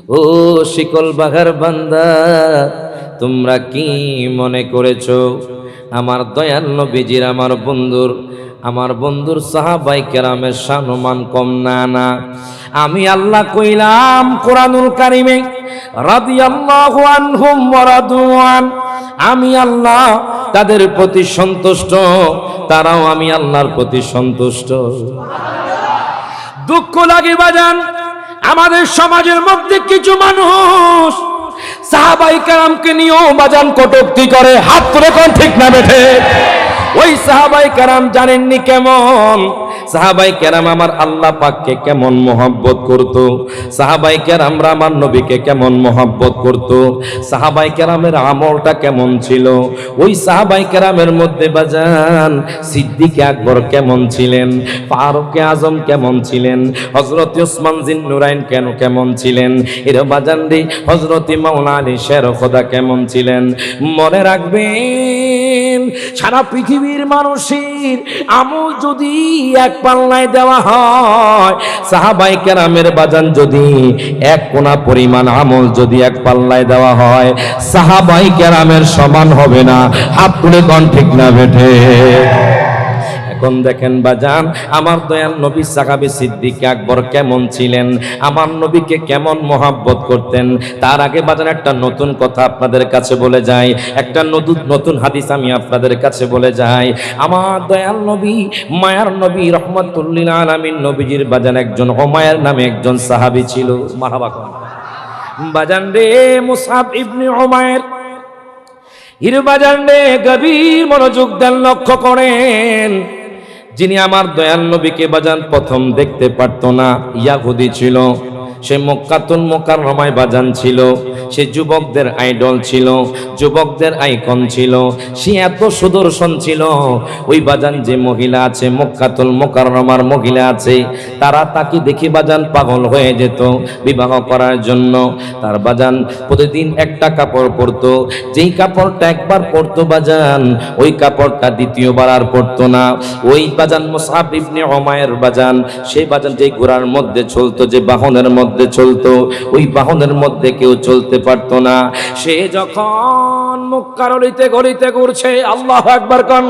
ও শিকল বাঘার বান্দা, তোমরা কি মনে করেছো আমার দয়াল নবীজির আমার বন্ধুর সাহাবাই কেরামের সম্মান কম? না না, আমি আল্লাহ কইলাম কোরআনুল কারিমে, রাদিয়াল্লাহু আনহুম ওয়া রাদু আন, আমি আল্লাহ তাদের প্রতি সন্তুষ্ট, তারাও আমি আল্লাহর প্রতি সন্তুষ্ট। দুঃখ লাগে বাজান, আমাদের সমাজের মধ্যে কিছু মানুষ সাহাবাই কেরামকে নিয়েও বাজান কটূক্তি করে। হাত তুলে কোন ঠিক না বেঠে? ওই সাহাবাই কেরাম জানেননি কেমন? সাহাবাই কেরাম আমার আল্লাহ পাককে কেমন মহব্বত করত, সাহাবাই কেরামরা আমার নবীকে কেমন মহব্বত করত, সাহাবাই কেরামের আমলটা কেমন ছিল। ওই সাহাবাই কেরামের মধ্যে বাজান সিদ্দিক আকবর কেমন ছিলেন, ফারুক আজম কেমন ছিলেন, হযরত ওসমান জিন্নুরাইন কেমন ছিলেন, এর বাজান রে হযরত মাওলানা আলী শের খোদা কেমন ছিলেন। মনে রাখবেন, সারা পৃথিবীর মানুষের আমল যদি এক পাল্লায় দেওয়া হয়, সাহাবাই কেরামের বাজান যদি এক কোনা পরিমাণ আমল যদি এক পাল্লায় দেওয়া হয়, সাহাবাই কেরামের সমান হবে না। হাত তুলে কোন ঠিক না বেঠে? এখন দেখেন বাজান, আমার দয়াল নবী সাহাবী সিদ্দিক আকবর কেমন ছিলেন, আমার নবীকে কেমন মহব্বত করতেন। তার আগে বাজান একটা নতুন কথা আপনাদের কাছে বলে যাই, একটা নতুন হাদিস আমি আপনাদের কাছে বলে যাই। আমার দয়াল নবী, মায়ার নবী, রহমাতুল্লিল আলামিন নবীজির বাজান একজন উমায়ের নামে একজন সাহাবী ছিল। মারহাবা কোন বাজান রে, মুসআব ইবনে উমায়ের। হির বাজান রে, গভীর মনোযোগ দেন, লক্ষ্য করেন। যিনি আমার দয়াল নবীকে বাজান প্রথম দেখতে পারতো না, ইয়াহুদি ছিল। সে মক্কাতুল মুকাররমায় বাজান ছিল, সে যুবকদের আইডল ছিল, যুবকদের আইকন ছিল। সে এত সুদর্শন ছিল, ওই বাজান যে মহিলা আছে, মক্কাতুল মুকাররমার মহিলা আছে, তারা তাকে দেখি বাজান পাগল হয়ে যেত বিবাহ করার জন্য। তার বাজান প্রতিদিন একটা কাপড় পরতো, যেই কাপড়টা একবার পরতো বাজান, ওই কাপড়টা দ্বিতীয়বার আর পরতো না। ওই বাজান মুসআব ইবনে উমায়ের বাজান, সেই বাজান যেই ঘোড়ার মধ্যে চলতো, যে বাহনের মধ্যে চলতো, ওই বাহনের মধ্যে কেউ চলতে পারতো না। সে যখন মক্কার অলিতে গলিতে ঘুরছে, আল্লাহু আকবার কোন,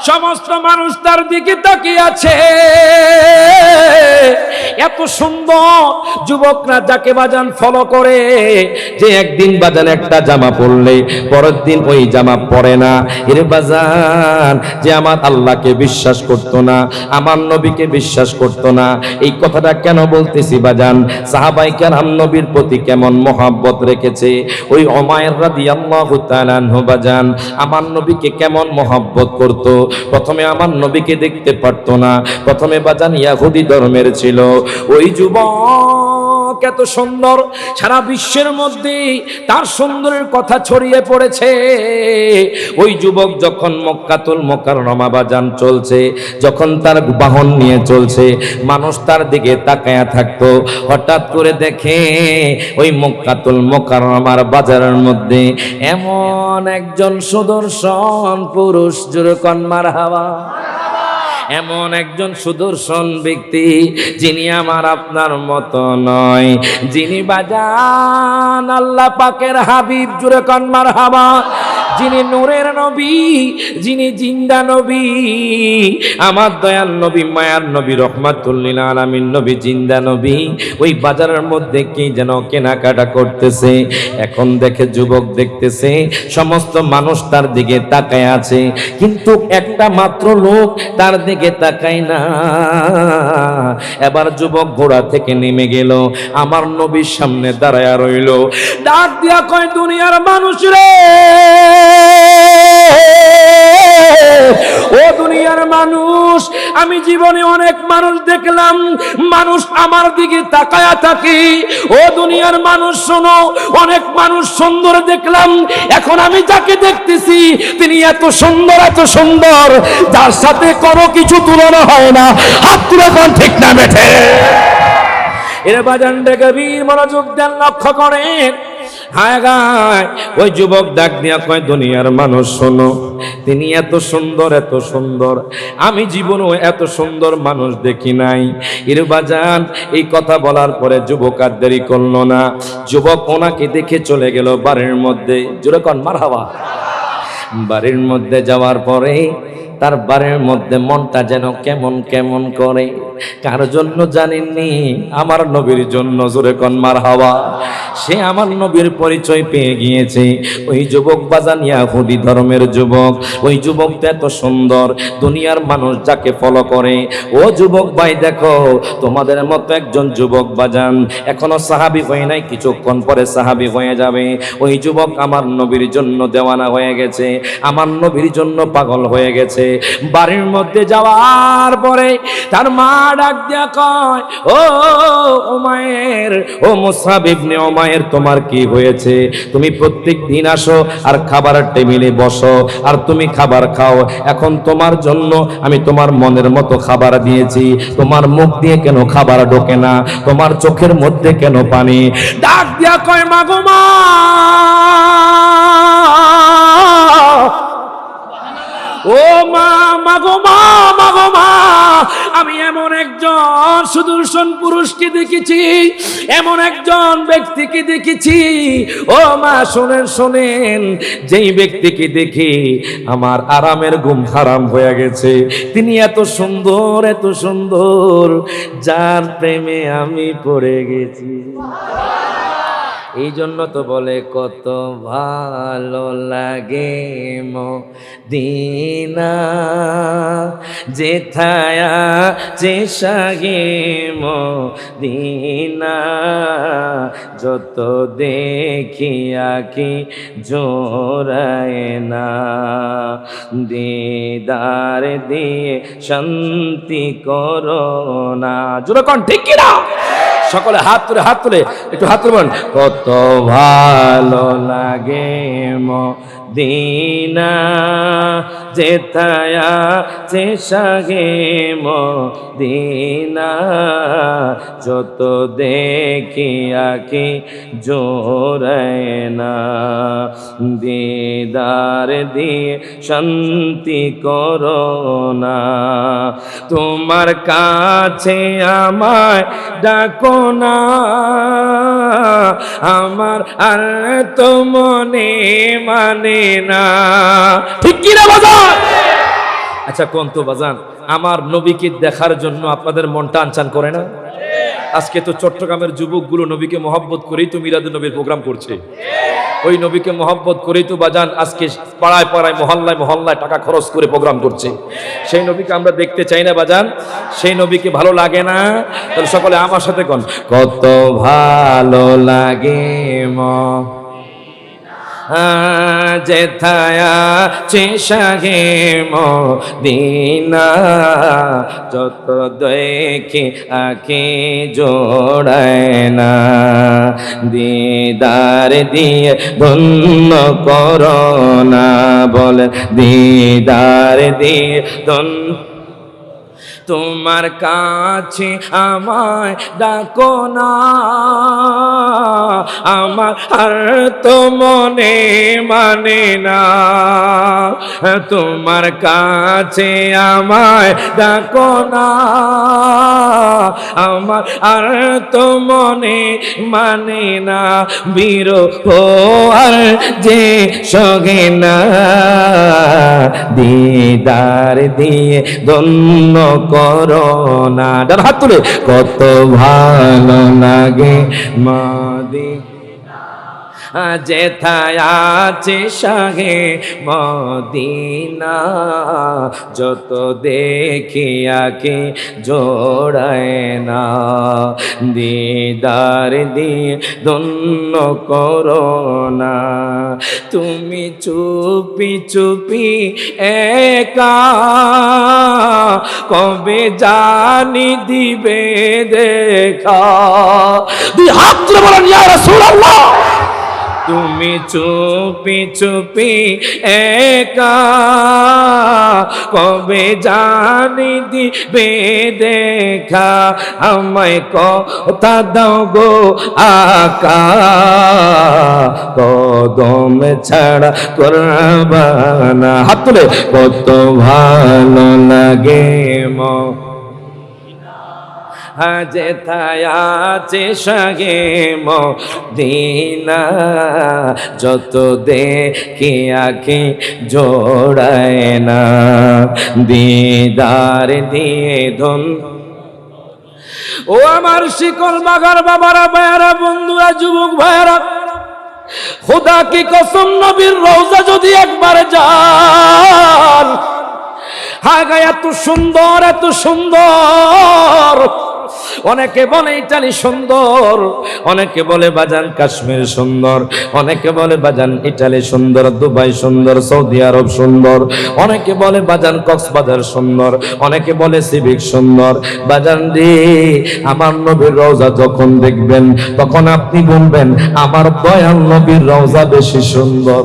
সমস্ত মানুষ তার দিকে তাকিয়ে আছে। এত সুন্দর যুবকরা যাকে বাজান ফলো করে, যে একদিন বাজান একটা জামা পরলে পরের দিন ওই জামা পরে না। এর বাজান যে আমার আল্লাহকে বিশ্বাস করতো না, আমার নবীকে বিশ্বাস করতো না। এই কথাটা কেন বলতেছি বাজান, সাহাবায়ে কেরাম নবীর প্রতি কেমন মহব্বত রেখেছে। ওই উমায়ের রাদিয়াল্লাহু তাআলা আনহু বাজান আমার নবীকে কেমন মহব্বত করতো। প্রথমে আমার নবীকে দেখতে পারতো না, প্রথমে বাজান ইয়াহুদি ধর্মের ছিল। ওই যুবক এত সুন্দর, সারা বিশ্বের মধ্যে তার সুন্দরের কথা ছড়িয়ে পড়েছে। ওই যুবক যখন মক্কাতুল মুকাররমা বাজান চলছে, যখন তার বাহন নিয়ে চলছে, মানুষ তার দিকে তাকায়া থাকতো। হঠাৎ করে দেখে ওই মক্কাতুল মুকাররমার বাজারের মধ্যে এমন একজন সুদর্শন পুরুষ, জোরে কোন মারহাবা, এমন একজন সুদর্শন ব্যক্তি, যিনি আমার আপনার মতো নয়, যিনি বাজান আল্লাহ পাকের হাবিব, জোরে কোন মারহাবা, যিনি নূরের নবী, যিনি জিন্দা নবী, আমার দয়াল নবী, মায়ার নবী, রহমাতুল্লিল আলামিন নবী, জিন্দা নবী। ওই বাজারের মধ্যে কি যেন কেনাকাটা করতেছে। এখন দেখে যুবক দেখতেছে, সমস্ত মানুষ তার দিকে তাকায় আছে, কিন্তু একটা মাত্র লোক তার দিকে তাকায় না। এবার যুবক ঘোড়া থেকে নেমে গেল, আমার নবীর সামনে দাঁড়ায়া রইল, ডাক দিয়া কয়, দুনিয়ার মানুষ রে, ও দুনিয়ার মানুষ, আমি জীবনে অনেক মানুষ দেখলাম, মানুষ আমার দিকে তাকায়া থাকে। ও দুনিয়ার মানুষ শোনো, অনেক মানুষ সুন্দর দেখলাম, এখন আমি যাকে দেখতেছি তিনি এত সুন্দর, এত সুন্দর, যার সাথে কোনো কিছু তুলনা হয় না। হাত তুলে কোন ঠিক না বেঠে? এর বাজান গভীর মনোযোগ দেন, লক্ষ্য করেন। হায় গায় ওই যুবক ডাক দিয়া কয়, দুনিয়ার মানুষ শোনো, তিনি এত সুন্দর, এত সুন্দর, আমি জীবনেও এত সুন্দর মানুষ দেখি নাই। ইরবাজান এই কথা বলার পরে যুবক আর দেরি করলো না, যুবক ওনাকে দেখে চলে গেল বাড়ির মধ্যে। জোরে কন মারহাবা। বাড়ির মধ্যে যাওয়ার পরে তার বাড়ির মধ্যে মনটা যেন কেমন কেমন করে। কার জন্য জানেননি? আমার নবীর জন্য। জোরে কন মারহাবা। সে আমার নবীর পরিচয় পেয়ে গিয়েছে। ওই যুবক বাজান ইহুদি ধর্মের যুবক, ওই যুবকটা এত সুন্দর, দুনিয়ার মানুষ যাকে ফলো করে। ও যুবক ভাই দেখো, তোমাদের মতো একজন যুবক বাজান এখনো সাহাবী হয় নাই, কিছুক্ষণ পরে সাহাবী হয়ে যাবে। ওই যুবক আমার নবীর জন্য দেওয়ানা হয়ে গেছে, আমার নবীর জন্য পাগল হয়ে গেছে। বাড়ির মধ্যে যাওয়ার পরে তার মা ডাক দিয়া কয়, ও উমায়ের, ও মুসআব ইবনে উমায়ের, তোমার কি হয়েছে? তুমি প্রত্যেক দিন আসো আর খাবারের টেবিলে বসো আর তুমি খাবার খাও। এখন তোমার জন্য আমি তোমার মনের মতো খাবার দিয়েছি, তোমার মুখ দিয়ে কেন খাবার ঢোকে না? তোমার চোখের মধ্যে কেন পানি? ডাক দিয়া কয়, মা গো মা, ও মা, মাগো মা, মাগো মা, আমি এমন একজন সুদর্শন পুরুষকে দেখেছি, এমন একজন ব্যক্তিকে দেখেছি। ও মা শোনেন, শোনেন, যেই ব্যক্তিকে দেখি আমার আরামের ঘুম হারাম হয়ে গেছে। তিনি এত সুন্দর, এত সুন্দর, যার প্রেমে আমি পড়ে গেছি। এই জন্য তো বলে কত ভালো লাগে মদিনা, যেথায় আছে শাহে মদিনা, যত দেখি আঁখি জোড়ায় না, দিদার দিয়ে শান্তি করো না। জোরে কোন ঠিক কি না? সকলে হাত তুলে, হাত তুলে, একটু হাত তুলবেন। কত ভালো লাগে মদিনা, যেথায় আছে শাহে মদিনা, যত দেখি আঁখি জোড়ায় না, দিদার দিয়ে শান্তি করো না। তোমার কাছে আমায় ডাকো না, আমার আর তো মনে মানে না। ঠিক কি না বাজান? আচ্ছা কোন তো বাজান, আমার নবীকে দেখার জন্য আপনাদের মন টানচান করে না? আজকে তো চট্টগ্রামের যুবকগুলো নবীকে মহব্বত করেই তো মিলাদুন নবীর প্রোগ্রাম করছে। ওই নবীকে মহব্বত করেই তো বাজান আজকে পাড়ায় পাড়ায়, মহল্লায় মহল্লায় টাকা খরচ করে প্রোগ্রাম করছে। সেই নবীকে আমরা দেখতে চাই না বাজান? সেই নবীকে ভালো লাগে না? তাহলে সকলে আমার সাথে কোন, কত ভালো লাগে যেথায় আছে শাহে মদিনা, যত দেখি আঁখি জোড়ায় না, দিদার দিয়ে ধন্য করো না। বলে দিদার দিয়ে ধন্য, তোমার কাছে আমায় ডাকো না, আমার আর তো মনে মানে না। তোমার কাছে আমায় ডাকো না, আমার আর তো মনে মানে না। বিরহ আর যে সগে না, দিদার দিয়ে ধন্য করোনা। ডান হাত তুলে, কত ভালো লাগে মদিনা, যেথায় আছে শাহে মদিনা, যত দেখি আঁখি জোড়ায় না, দিদার দিয়ে ধন্য করোনা। তুমি চুপি চুপি একা কবে জানি দিবে দেখা। দুই হাত তুলে বলেন ইয়া রাসূলুল্লাহ। তুমি চুপি চুপি একা কবে জানি দিবে দেখা, আমায় কথা দাও গো আকা, কদম ছাড়া করবানা। হাত তুলে কত ভালো লাগে যেথায় আছে শাহে মদিনা, যত দেখি আঁখি জোড়ায় না, দিদার দিয়ে ধন। ও আমার শিকল বাগার বাবারা, ভাইয়ারা, বন্ধুরা, যুবক ভাইয়ারা, খোদা কি কসম, নবীর রওজা যদি একবার যান, হায় গা এত সুন্দর, এত সুন্দর। অনেকে বলে ইটালি সুন্দর, অনেকে বলে বাজান কাশ্মীর সুন্দর, অনেকে বলে বাজান ইটালি সুন্দর, দুবাই সুন্দর, সৌদি আরব সুন্দর, অনেকে বলে বাজান কক্সবাজার সুন্দর, অনেকে বলে সিভিক সুন্দর। বাজান রে, আমার নবীর রওজা যখন দেখবেন তখন আপনি বলবেন আমার দয়াল নবীর রওজা বেশি সুন্দর।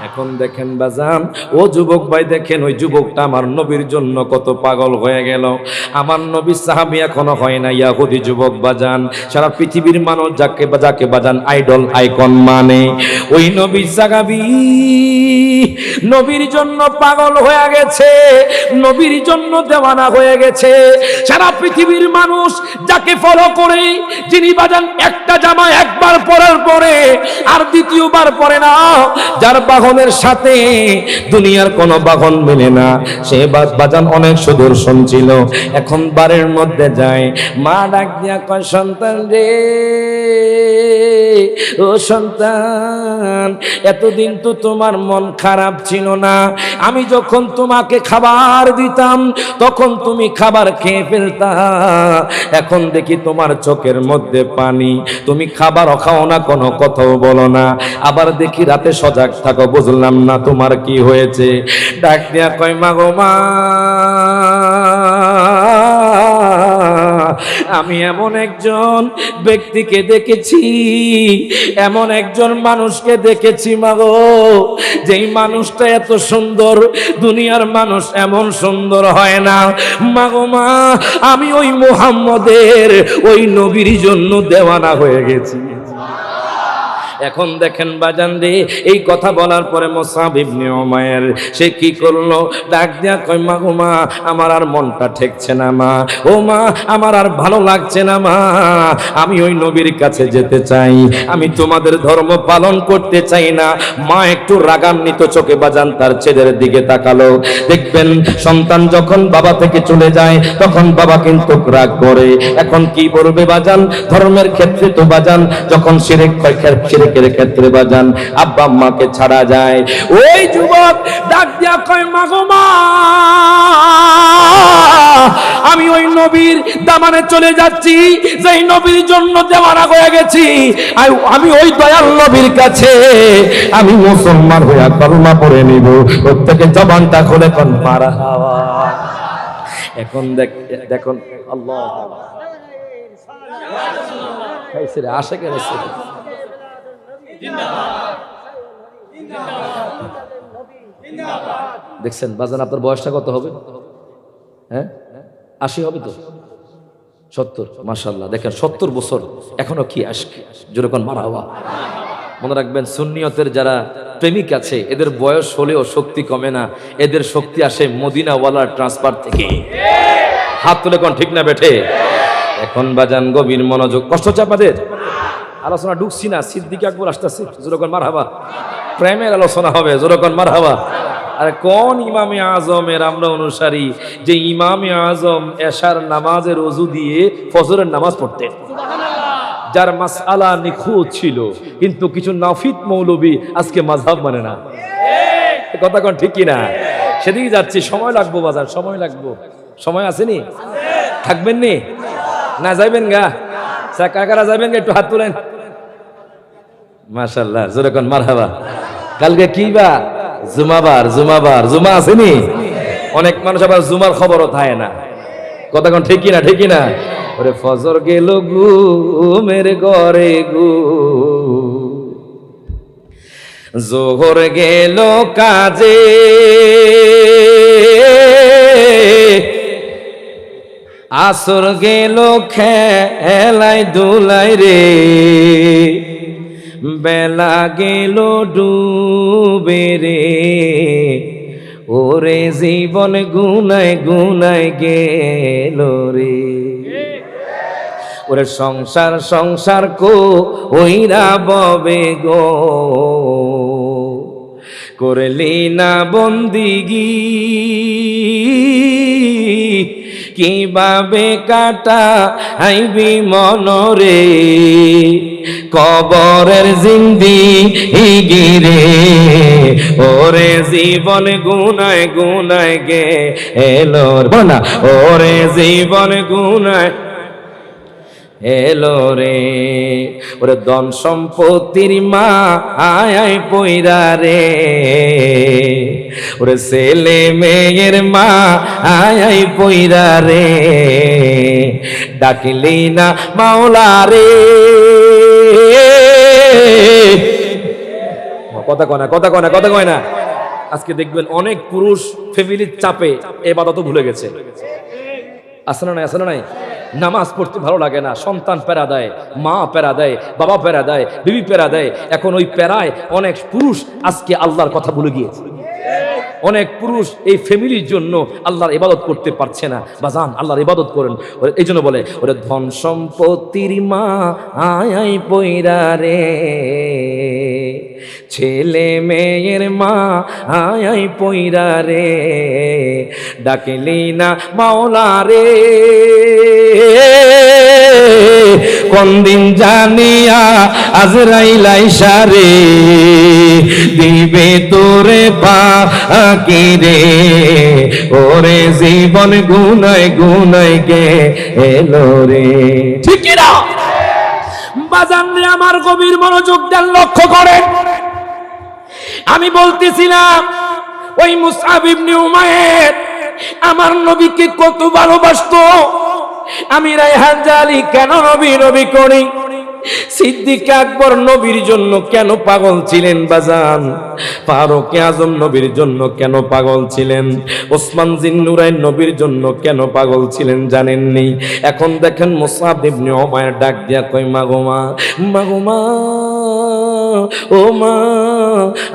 এখন দেখেন বাজান, ও যুবক ভাই দেখেন, ওই যুবকটা আমার নবীর জন্য কত পাগল হয়ে গেল। আমার নবীর সাহাবী এখনো হয় না ইয়াহুদি যুবক বাজান। সারা পৃথিবীর মানুষ যাকে বাজান আইডল, আইকন মানে ওই নবীর সাহাবী নবীর জন্য পাগল হয়ে গেছে, নবীর জন্য দেওয়ানা হয়ে গেছে। সারা পৃথিবীর মানুষ যাকে ফলো করে, যিনি বাজান একটা জামা একবার পরার পরে আর দ্বিতীয়বার পরে না, যার বাহনের সাথে দুনিয়ার কোন বাহন মেলে না, সে বাজান অনেক সুদর্শন ছিল। এখন বাড়ির মধ্যে যায়, মা ডাক দিয়া কয় সন্তান রে, ও সন্তান, এতদিন তো তোমার মন খারাপ ছিল না, আমি যখন তোমাকে খাবার দিতাম তখন তুমি খাবার খেয়ে ফেলতা, এখন দেখি তোমার চোখের মধ্যে পানি, তুমি খাবারও খাও না, কোনো কথাও বলো না, আবার দেখি রাতে সজাগ থাকো, বুঝলাম না তোমার কি হয়েছে। ডাক দিয়া কয় মা গো মা, আমি এমন একজন ব্যক্তিকে দেখেছি, এমন একজন মানুষকে দেখেছি মাগো, যেই মানুষটা এত সুন্দর, দুনিয়ার মানুষ এমন সুন্দর হয় না মাগো মা। আমি ওই মুহাম্মদের, ওই নবীর জন্য দেওয়ানা হয়ে গেছি। এখন দেখেন বাজান রে, এই কথা বলার পরে মুসআব ইবনে উমাইর সে কি করলো, ডাক দিয়া কয় মা গো মা, আমার আর মনটা ঠেকছে না মা, ও মা আমার আর ভালো লাগছে না মা, আমি ওই নবীর কাছে যেতে চাই, আমি তোমাদের ধর্ম পালন করতে চাই না। মা একটু রাগান্বিত চোখে বাজান তার ছেলের দিকে তাকালো। দেখবেন সন্তান যখন বাবা থেকে চলে যায় তখন বাবা কিন্তু রাগ করে। এখন কি বলবে বাজান, ধর্মের ক্ষেত্রে তো বাজান যখন শিরক ক্ষেত্রে বাজান আব্বা আম্মাকে ছাড়া যায়। ওই যুবক ডাক দিয়া কয় মা গো মা, আমি ওই নবীর দামানে চলে যাচ্ছি, যেই নবীর জন্য দেওয়ানা হয়ে গেছি, আমি ওই দয়াল নবীর কাছে আমি মুসলমান হইয়া কলমা পড়ে নিব। প্রত্যেকে জবানটা খুলে কোন মারহাবা। এখন দেখুন আল্লাহ খাইছে রে, আশে কেন দেখছেন বাজান, আপনার বয়সটা কত হবে? হ্যাঁ 80 হবে তো, 70, মাশাআল্লাহ। দেখেন 70 বছর এখনো কি আশক, যেরকম মারহাবা। মনে রাখবেন সুন্নিয়তের যারা প্রেমিক আছে এদের বয়স হলেও শক্তি কমে না, এদের শক্তি আসে মদিনাওয়ালার ট্রান্সফার থেকে। হাত তুলে কোন ঠিক না বেঠে? এখন বাজান গভীর মনোযোগ, কষ্ট চাপাদের আলোচনা ঢুকছি না, সিদ্দিক আকবর আসতেছে, যেরকম মারহাবা। প্রেমের আলোচনা হবে, যেরকম মারহাবা। আর কোন ইমামে আজমের আমরা অনুসারী, যে ইমামে আজম এশার নামাজের ওযু দিয়ে ফজরের নামাজ পড়তেন, যার মাসআলা নিখুঁত ছিল, কিন্তু কিছু নাফিত মৌলবী আজকে মাযহাব মানে না। কথা কোন ঠিক কিনা? সেদিকে যাচ্ছি, সময় লাগবো বাজার, সময় লাগবো। সময় আসেনি? থাকবেন নি না যাইবেন গা? কাকারা যাবেন গা? একটু হাত তুলেন। মাশাআল্লাহ, যেরকম মারহাবা। কালকে কি বা? জুমাবার। জুমা আসেনি? অনেক মানুষ আবার জুমার খবরও থাকে না। কথা কোন ঠিক কিনা? ঠিক কিনা? ওরে ফজর গেল ঘুমের ঘরে গো, জোহর গেল কাজে, আসর গেল খেলায় দুলাই রে, বেলা গেল ডুবে রে, ওরে জীবন গুনায় গুনায় গেল রে। ওরে সংসার সংসার কো ওইরা ববে গো, করলি না বন্দিগি, কিভাবে কাটা আইবি মনরে, কবরের জিন্দেগি রে, ওরে জীবন গুনায় গুনায় গেলো না, ওরে জীবন গুনায় এলো রে। ওরে ধন সম্পত্তির মা আয় পয়রা রে, ওরে ছেলে মেয়ের মা আয় পয়রা রে, ডাকিলি না মাওলা রে। কথা কয় না, কথা কয় না, কথা কয় না। আজকে দেখবেন অনেক পুরুষ ফ্যামিলির চাপে ইবাদতও ভুলে গেছে। আছে না নাই, আছে না নাই? নামাজ পড়তে ভালো লাগে না, সন্তান প্যারা দেয়, মা প্যারা দেয়, বাবা প্যারা দেয়, বিবি প্যারা দেয়। এখন ওই প্যারায় অনেক পুরুষ আজকে আল্লাহর কথা ভুলে গিয়েছে। অনেক পুরুষ এই ফ্যামিলির জন্য আল্লাহর ইবাদত করতে পারছে না। বাজান, আল্লাহর ইবাদত করেন। এই জন্য বলে ওরে ধন সম্পত্তির মা আয় পয়রা রে, ছেলে মেয়ের মা আয় পয়রা রে, ডাকিলি না মাওলা রে। কোন দিন জানিয়া আজরাইল আইসা রে, দিবে তোরে বাকি রে, ওরে জীবন গুনায় গুনায় গেলো রে। ঠিক না বাজান রে? আমার গভীর মনোযোগ দেন, লক্ষ্য করেন। আমি বলতেছিলাম ওই মুসআব ইবনে উমাইর আমার নবীকে কত ভালোবাসতো। আমি রায়হান জালি কেন নবী নবী করি? সিদ্দিক আকবর নবীর জন্য কেন পাগল ছিলেন বাজান? ফারুক আজম নবীর জন্য কেন পাগল ছিলেন? ওসমান জিন্নুরাইন নবীর জন্য কেন পাগল ছিলেন জানেননি? এখন দেখেন মুসআব ইবনে উমাইর ডাক দিয়া কই, মাগো মা, মাগো মা, ও মা,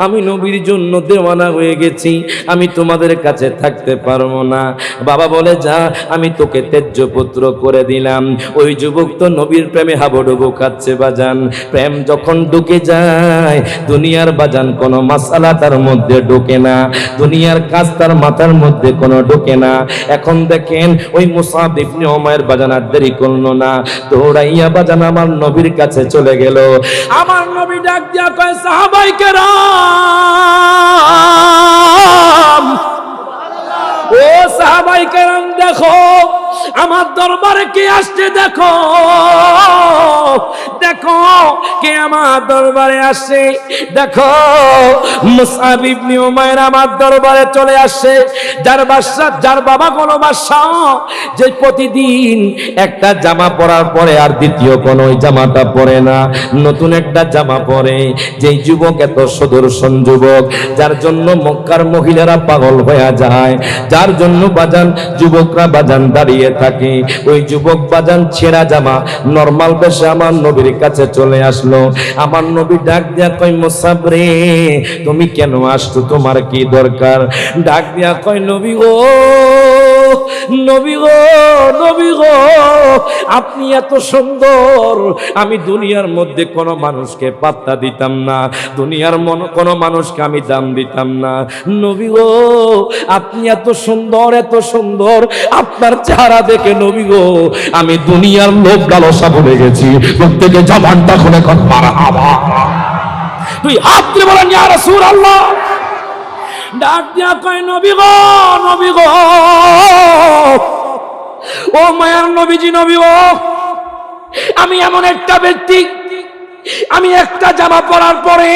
আমি নবীর জন্য দেওয়ানা হয়ে গেছি, আমি তোমাদের কাছে থাকতে পারবো না। বাবা বলে, যা, আমি তোকে তেজ্য পুত্র করে দিলাম। ওই যুবক তো নবীর প্রেমে হাবুডুবু খাচ্ছে বাজান। প্রেম যখন ঢুকে যায় দুনিয়ার বাজান কোনো মাসালা তার মধ্যে ঢোকে না, দুনিয়ার কাজ তার মাথার মধ্যে কোনো ঢোকে না। এখন দেখেন ওই মুসআব ইবনে উমাইর বাজান আর দেরি করলো না, দৌড়াইয়া বাজান আমার নবীর কাছে চলে গেল। আমার নবী ডাক দিয়া কয়, সাহাবায়ে কেরাম, ও সাহাবায়ে কেরাম, দেখো আমার দরবারে কে আসছে, দেখো দেখো কে আমার দরবারে আসছে, দেখো মুসআব ইবনে উমাইর আমার দরবারে চলে আসছে। যার বাদশা, যার বাবা কোনো বাদশা যে প্রতিদিন একটা জামা পরার পরে আর দ্বিতীয় কোনো ওই জামাটা পরে না, নতুন একটা জামা পরে। যেই যুবক এত সুদর্শন যুবক, যার জন্য মক্কার মহিলারা পাগল হয়ে যায়, যার জন্য বাজান যুবকরা বাজান দাঁড়িয়ে থাকে, ওই যুবক বাজান ছেঁড়া জামা নরমাল বেশে আমার নবীর কাছে চলে আসলো। আমার নবী ডাক দিয়া কয়, মুসআব রে, তুমি কেন আসছো, তোমার কি দরকার? ডাক দিয়া কয়, নবী গো, নবী গো, নবী গো, আপনি এত সুন্দর, আমি দুনিয়ার মধ্যে কোনো মানুষকে পাত্তা দিতাম না, দুনিয়ার কোনো মানুষকে আমি দাম দিতাম না। নবী গো, আপনি এত সুন্দর, এত সুন্দর, আপনার চেহারা দেখে নবী গো আমি দুনিয়ার লোভ লালসা ভুলে গেছি। প্রত্যেকে জবানটা খুলে কর মারহাবা। তুই হাত দিয়ে বলেন, ইয়া রাসূলুল্লাহ। ডাক দিয়া কয়, নবী গো, নবী গো, ও মায়ার নবীজি, নবী গো, আমি এমন একটা ব্যক্তি, আমি একটা জামা পরার পরে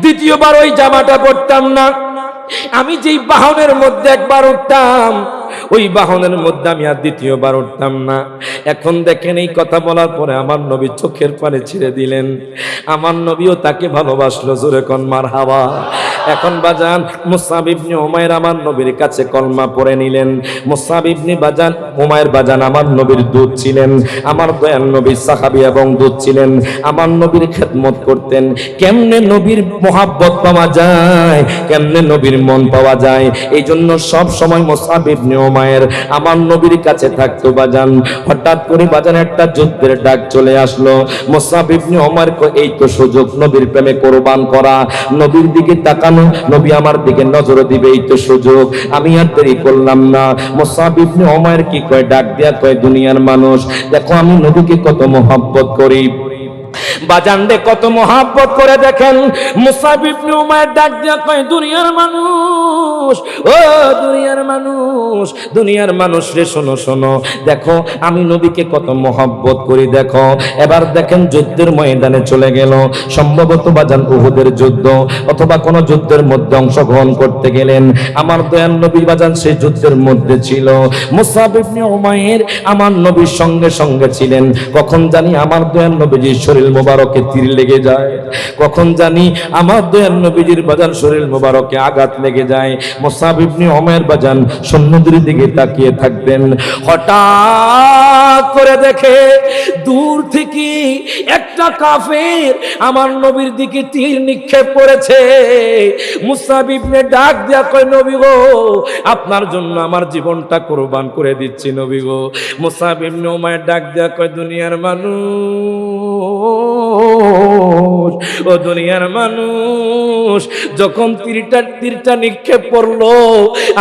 দ্বিতীয়বার ওই জামাটা পরতাম না। আমি যেই বাহনের মধ্যে একবার উঠতাম, ওই বাহনের মধ্যে আমি আর দ্বিতীয়বার উঠতাম না। এখন দেখেন এই কথা বলার পরে আমার নবী চোখের পানি ছেড়ে দিলেন। আমার নবীও তাকে ভালোবাসলো, জোরে কোন মারহাবা। এখন বাজান মুসআব ইবনে উমাইর আমার নবীর কাছে কলমা পড়ে নিলেন। মুসআব ইবনে উমাইর বাজান আমার নবীর দূত ছিলেন, আমার দয়াল নবীর সাহাবী এবং দূত ছিলেন, আমার নবীর খেদমত করতেন। কেমনে নবীর মোহাব্বত পাওয়া যায়, কেমনে নবীর মন পাওয়া যায়, এই জন্য সব সময় মুসআব ইবনে উমাইর আমার নবীর কাছে থাকতো বাজান। হঠাৎ করে বাজান একটা যুদ্ধের ডাক চলে আসলো। মুসআব ইবনে উমাইর এই তো সুযোগ নবীর প্রেমে কোরবান করা, নবীর দিকে তাকানো, নবী আমার দিকে নজর দিবে, এই তো সুযোগ। আমি আর দেরি করলাম না। মুসআব ইবনে উমাইর কি কয়, ডাক দিয়া কয়, দুনিয়ার মানুষ দেখো আমি নবীকে কত মহব্বত করি। বাজানরে কত মহব্বত করে দেখেন। মুসআব ইবনে উমাইর ডাক দিয়া কয়, দুনিয়ার মানুষ, ও দুনিয়ার মানুষ, দুনিয়ার মানুষ রে শোনো শোনো, দেখো আমি নবীকে কত মহব্বত করি দেখো। এবার দেখেন যুদ্ধের ময়দানে চলে গেল, সম্ভবত বাজান উহুদের যুদ্ধ অথবা কোন যুদ্ধের মধ্যে অংশগ্রহণ করতে গেলেন। আমার দয়াল নবী বাজান সেই যুদ্ধের মধ্যে ছিল। মুসআব ইবনে উমাইর আমার নবীর সঙ্গে সঙ্গে ছিলেন। কখন জানি আমার দয়াল নবীজির শরীর মোবারকে তীর লেগে যায়, কখন জানি আমার দয়াল নবীজির বাজান শরীর মোবারকে আঘাত লেগে যায়। মুসআব ইবনে উমাইর বাজান সৈন্যদের দিকে তাকিয়ে থাকতেন। হঠাৎ করে দেখে দূর থেকে একটা কাফের আমার নবীর দিকে তীর নিক্ষেপ করেছে। মুসআব ইবনে ডাক দিয়া কয়, নবী গো আপনার জন্য আমার জীবনটা কুরবান করে দিচ্ছি নবী গো। মুসআব ইবনে উমাইর ডাক দিয়া কয়, দুনিয়ার মানুষ, ও দুনিয়ার মানুষ, যখন তীরটা নিক্ষেপ করলো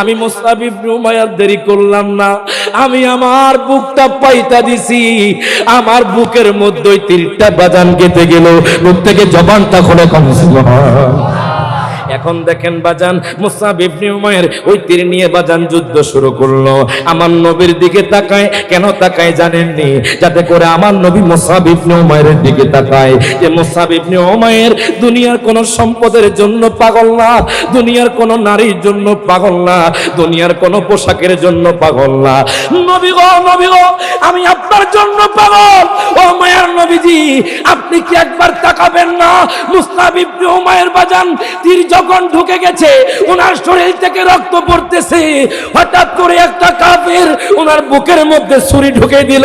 আমি মুসআব ইবনে উমাইর দেরি করলাম না, আমি আমার বুকটা পাইতা দিছি। আমার বুকের মধ্যে তীরটা বাজান গেঁথে গেল, বুক থেকে জবানটা খুলে কমছিল। এখন দেখেন বাজান মুসআব ইবনে উমাইর ওই তীর নিয়ে বাজান যুদ্ধ শুরু করলো। আমার নবীর দিকে তাকায়, কেন তাকায় জানেননি? যাতে করে আমার নবী মুসআব ইবনে উমাইরের দিকে তাকায় যে মুসআব ইবনে উমাইর দুনিয়ার কোন সম্পদের জন্য পাগল না, দুনিয়ার কোন নারীর জন্য পাগল না, দুনিয়ার কোন পোশাকের জন্য পাগল না। নবী গো, নবী গো, আমি আপনার জন্য পাগল। ও মায়ার নবীজি, আপনি কি একবার তাকাবেন না? মুসআব ইবনে উমাইর বাজান তীর যখন ঢুকে গেছে, ওনার শরীর থেকে রক্ত পড়তেছে, হঠাৎ করে একটা কাফের ওনার বুকের মধ্যে ছুরি ঢুকে দিল।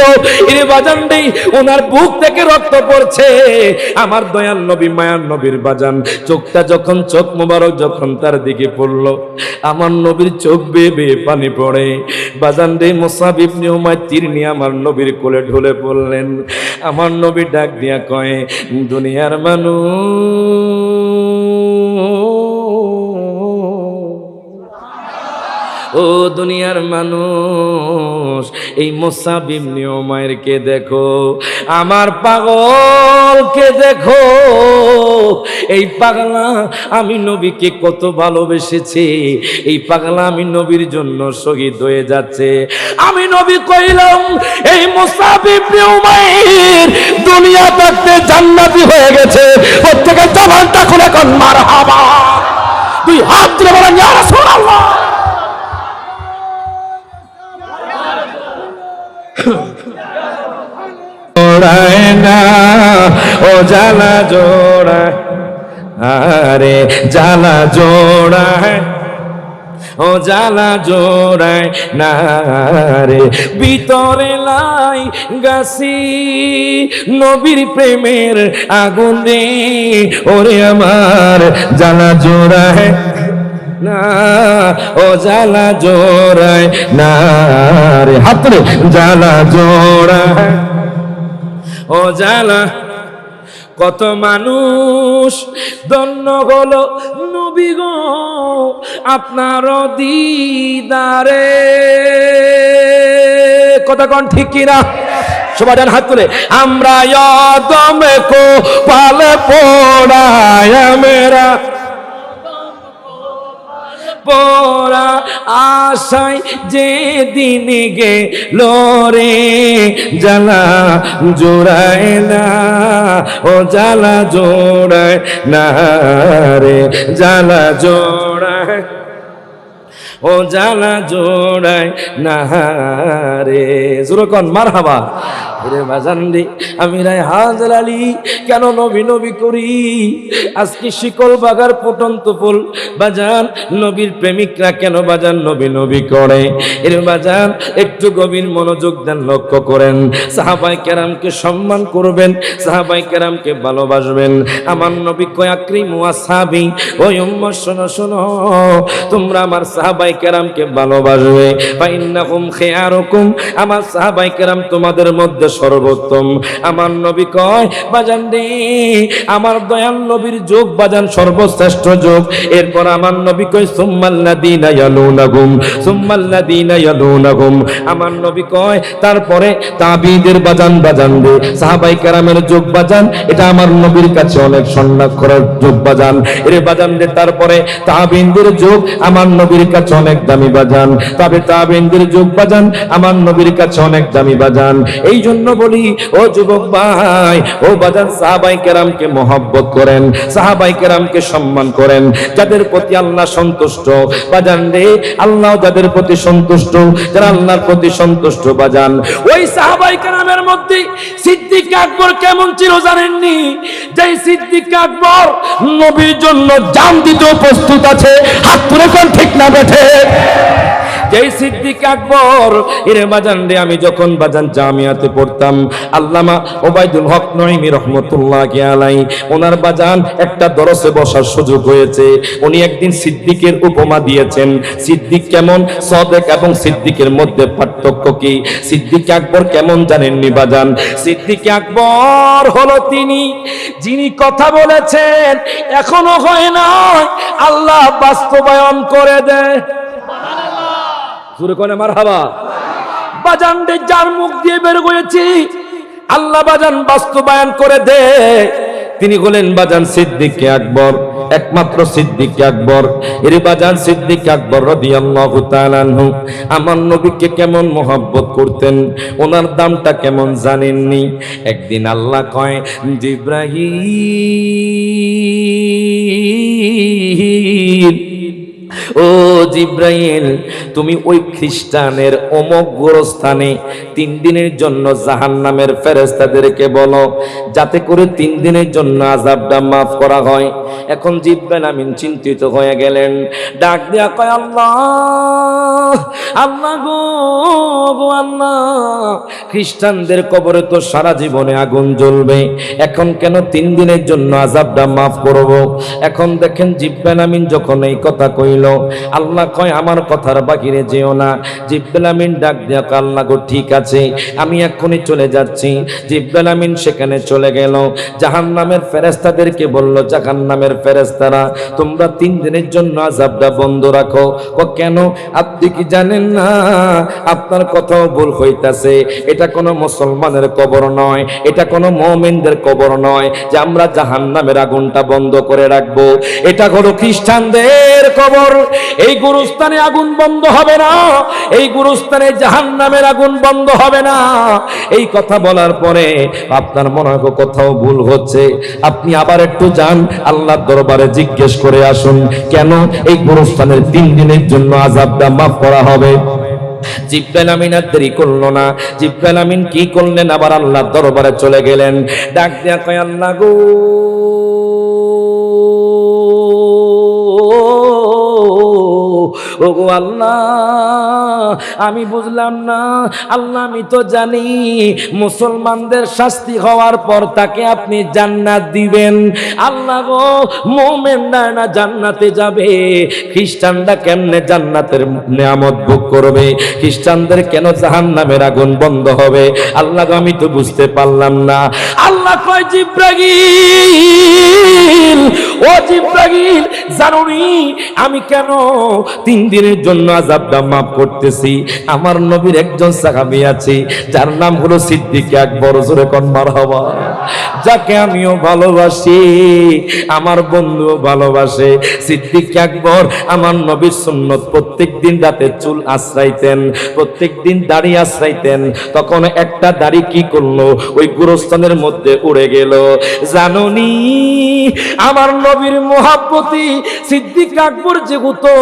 এর বাজান নেই, ওনার বুক থেকে রক্ত পড়ছে। আমার দয়াল নবী মায়ার নবীর বাজান চোখটা যখন, চোখ মোবারক যখন তার দিকে পড়লো, আমার নবীর চোখ বেয়ে বেয়ে পানি পড়ে। বাজান রে মুসআব ইবনে উমাইর তীর নিয়ে আমার নবীর কোলে ঢলে পড়লেন। আমার নবী ডাক দিয়া কয়, দুনিয়ার মানুষ, ও দুনিয়ার মানুষ, এই মুসআব ইবনে উমাইরকে দেখো, আমার পাগলকে দেখো। এই পাগলা আমি নবীকে কত ভালোবেসেছি, এই পাগলা আমি নবীর জন্য শহীদ হয়ে যাচ্ছে। আমি নবী কইলাম, এই মুসআব ইবনে উমাইর দুনিয়া থাকতে জান্নাতি হয়ে গেছে। প্রত্যেকের জবানটা খুলে কোন মারহাবা, দুই হাত তুলে বলেন ইয়া রাসূলুল্লাহ। জোড়ায় না ও জ্বালা জোড়ায়, আরে জ্বালা জোড়ায়, ও জ্বালা জোড়ায় না রে, ভিতরে লাই গাছি নবীর প্রেমের আগুনে, ওরে আমার জ্বালা জোড়ায় না, ও জ্বালা জোড়ায় না রে, হাত রে, জ্বালা জোড়ায়, ও জ্বালা। কত মানুষ ধন্য হলো নবী গো আপনার দিদারে, কথা কোন ঠিক কিনা? সবাই হাত তুলে, আমরা দমে কো পালে পোড়ায় মেরা পোড়া আশায় যে দিন গেল রে, জ্বালা জোড়ায় না, ও জ্বালা জোড়ায় না রে, জ্বালা জোড়ায়। ও জানা জোড়ায় না রে জোরকন মারহাবা রে বাজান রে আমি রায়হান আলী কেন নবী নবী করি আজকে শিকল বাগার ফুটন্ত ফুল বাজান নবীর প্রেমিকরা কেন বাজান নবী নবী করে এর বাজান একটু গভীর মনোযোগ দেন লক্ষ্য করেন সাহাবায়ে কেরামকে সম্মান করবেন সাহাবায়ে কেরামকে ভালোবাসবেন আমার নবী কয় আকরিমু আসহাবি ও উম্মত শোনো শোনো তোমরা আমার সাহাবায়ে কেরামকে ভালোবাসবে ফাইন্নাহুম খিয়ারুকুম আমার সাহাবায়ে কেরাম তোমাদের মধ্যে সর্বোত্তম আমার নবী কয় বাজান রে আমার দয়াল নবীর যুগ বাজান সর্বশ্রেষ্ঠ যুগ এরপর আমার নবী কয় সুম্মাল্লাযীনা ইয়ালুনাহুম সুম্মাল্লাযীনা ইয়ালুনাহুম আমার নবী কয় তারপরে তাবিঈদের বাজান বাজান রে সাহাবায়ে কেরামের যুগ বাজান এটা আমার নবীর কাছে অনেক সম্মানের যুগ বাজান এর বাজান রে তারপরে তাবিঈদের যুগ আমার নবীর কাছে অনেক দামি বাজান তবে তাবিঈদের যুগ বাজান আমার নবীর কাছে অনেক দামি বাজান এই জন্য বলি ও যুবক ভাই ও বাজান সাহাবায়ে কেরামকে মহব্বত করেন সাহাবায়ে কেরামকে সম্মান করেন যাদের প্রতি আল্লাহ সন্তুষ্ট বাজান রে আল্লাহ যাদের প্রতি সন্তুষ্ট যারা আল্লাহর প্রতি সন্তুষ্ট বাজান ওই সাহাবায়ে কেরামের মধ্যে সিদ্দিক আকবর কেমন ছিল জানেননি যেই সিদ্দিক আকবর নবীর জন্য জান দিতে প্রস্তুত আছে হাত তুলে কোন ঠিক না বেঠে যেই সিদ্দিক আকবর এর বাজান রে আমি যখন বাজান জামিয়াতে পড়তাম আল্লামা ওবায়দুল হক নঈমী রহমাতুল্লাহি আলাইহি ওনার বাজান একটা দরসে বসার সুযোগ হয়েছে উনি একদিন সিদ্দিকের উপমা দিয়েছেন সিদ্দিক কেমন সাদেক এবং সিদ্দিকের মধ্যে পার্থক্য কি সিদ্দিক আকবর কেমন জানেননি বাজান সিদ্দিক আকবর হলো তিনি যিনি কথা বলেছেন এখনো হয় না আল্লাহ বাস্তবায়ন করে দেয় জোরে কোনে মারহাবা বাজান রে যার মুখ দিয়ে বের হয়েছি আল্লাহ বাজান বাস্তবায়ন করে দে তিনি হলেন বাজান সিদ্দিক আকবর একমাত্র সিদ্দিক আকবর এর বাজান সিদ্দিক আকবর রাদিয়াল্লাহু তাআলা আনহু আমার নবীকে কেমন মহব্বত করতেন ওনার দামটা কেমন জানেননি একদিন আল্লাহ কয় জিবরাইল ও জিব্রাইল তুমি ওই খ্রিস্টানের অমুক গোরস্থানে 3 দিনের জন্য জাহান্নামের ফেরেশতাদেরকে বলো যাতে করে 3 দিনের জন্য আযাবটা maaf করা হয় এখন জিব্রাইল আমিন চিন্তিত হয়ে গেলেন ডাক দিয়া কয় আল্লাহ আল্লাহ গো আল্লাহ খ্রিস্টানদের কবরে তো সারা জীবনে আগুন জ্বলবে এখন কেন 3 দিনের জন্য আযাবটা maaf করব এখন দেখেন জিব্রাইল আমিন যখন এই কথা কইল আল্লাহ কয় আমার কথার বাহিরে যেও না জিব্রাইল আমিন ডাক দিয়া কয় আল্লাহ গো ঠিক আছে আমি এক্ষুনি চলে যাচ্ছি জিব্রাইল আমিন সেখানে চলে গেল জাহান্নামের ফেরেশতাদেরকে বলল জাহান্নামের ফেরেশতারা তোমরা 3 দিনের জন্য আযাবটা বন্ধ রাখো কেন আপনি কি জানেন না আপনার কথাও ভুল হইতাছে এটা কোনো মুসলমানের কবর নয় এটা কোনো মুমিনদের কবর নয় যে আমরা জাহান্নামের আগুনটা বন্ধ করে রাখবো এটা হলো খ্রিস্টানদের কবর এই গুরুস্থানে আগুন বন্ধ হবে না এই গুরুস্থানে জাহান্নামের আগুন বন্ধ হবে না এই কথা বলার পরে আপনার মনে হয় কোথাও ভুল হচ্ছে আপনি আবার একটু যান আল্লাহর দরবারে জিজ্ঞেস করে আসুন কেন এই গুরুস্থানের 3 দিনের জন্য আযাবটা maaf করা হবে জিব্রাইল আমিন আর দেরি করলো না জিব্রাইল আমিন কি করলেন আবার আল্লাহর দরবারে চলে গেলেন ডাক দিয়া কয় আল্লাহ গো ওগো আল্লাহ আমি বুঝলাম না আল্লাহ আমি তো জানি মুসলমানদের শাস্তি হওয়ার পর তাকে আপনি জান্নাত দিবেন আল্লাহ গো মুমিনরা না জান্নাতে যাবে খ্রিস্টানরা কেমনে জান্নাতের নিয়ামত ভোগ করবে খ্রিস্টানদের কেন জাহান্নামের আগুন বন্ধ হবে আল্লাহ গো আমি তো বুঝতে পারলাম না আল্লাহ কয় জিব্রাইল ও জিব্রাইল জানোনি আমি কেন 3 দিনের জন্য আযাবটা maaf করতেছি আমার নবীর একজন সাহাবী আছে যার নাম হলো সিদ্দিক আকবর জোরে কোন মারহাবা যাকে আমিও ভালোবাসি আমার বন্ধুও ভালোবাসে সিদ্দিক আকবর আমার নবীর সুন্নত প্রত্যেকদিন রাতে চুল আশ্রাইতেন প্রত্যেকদিন দাড়ি আশ্রাইতেন তখন একটা দাড়ি কি করলো ওই গুরুস্থানের মধ্যে উড়ে গেল জানোনি আমার নবীর মুহাব্বতি সিদ্দিক আকবর যেহেতু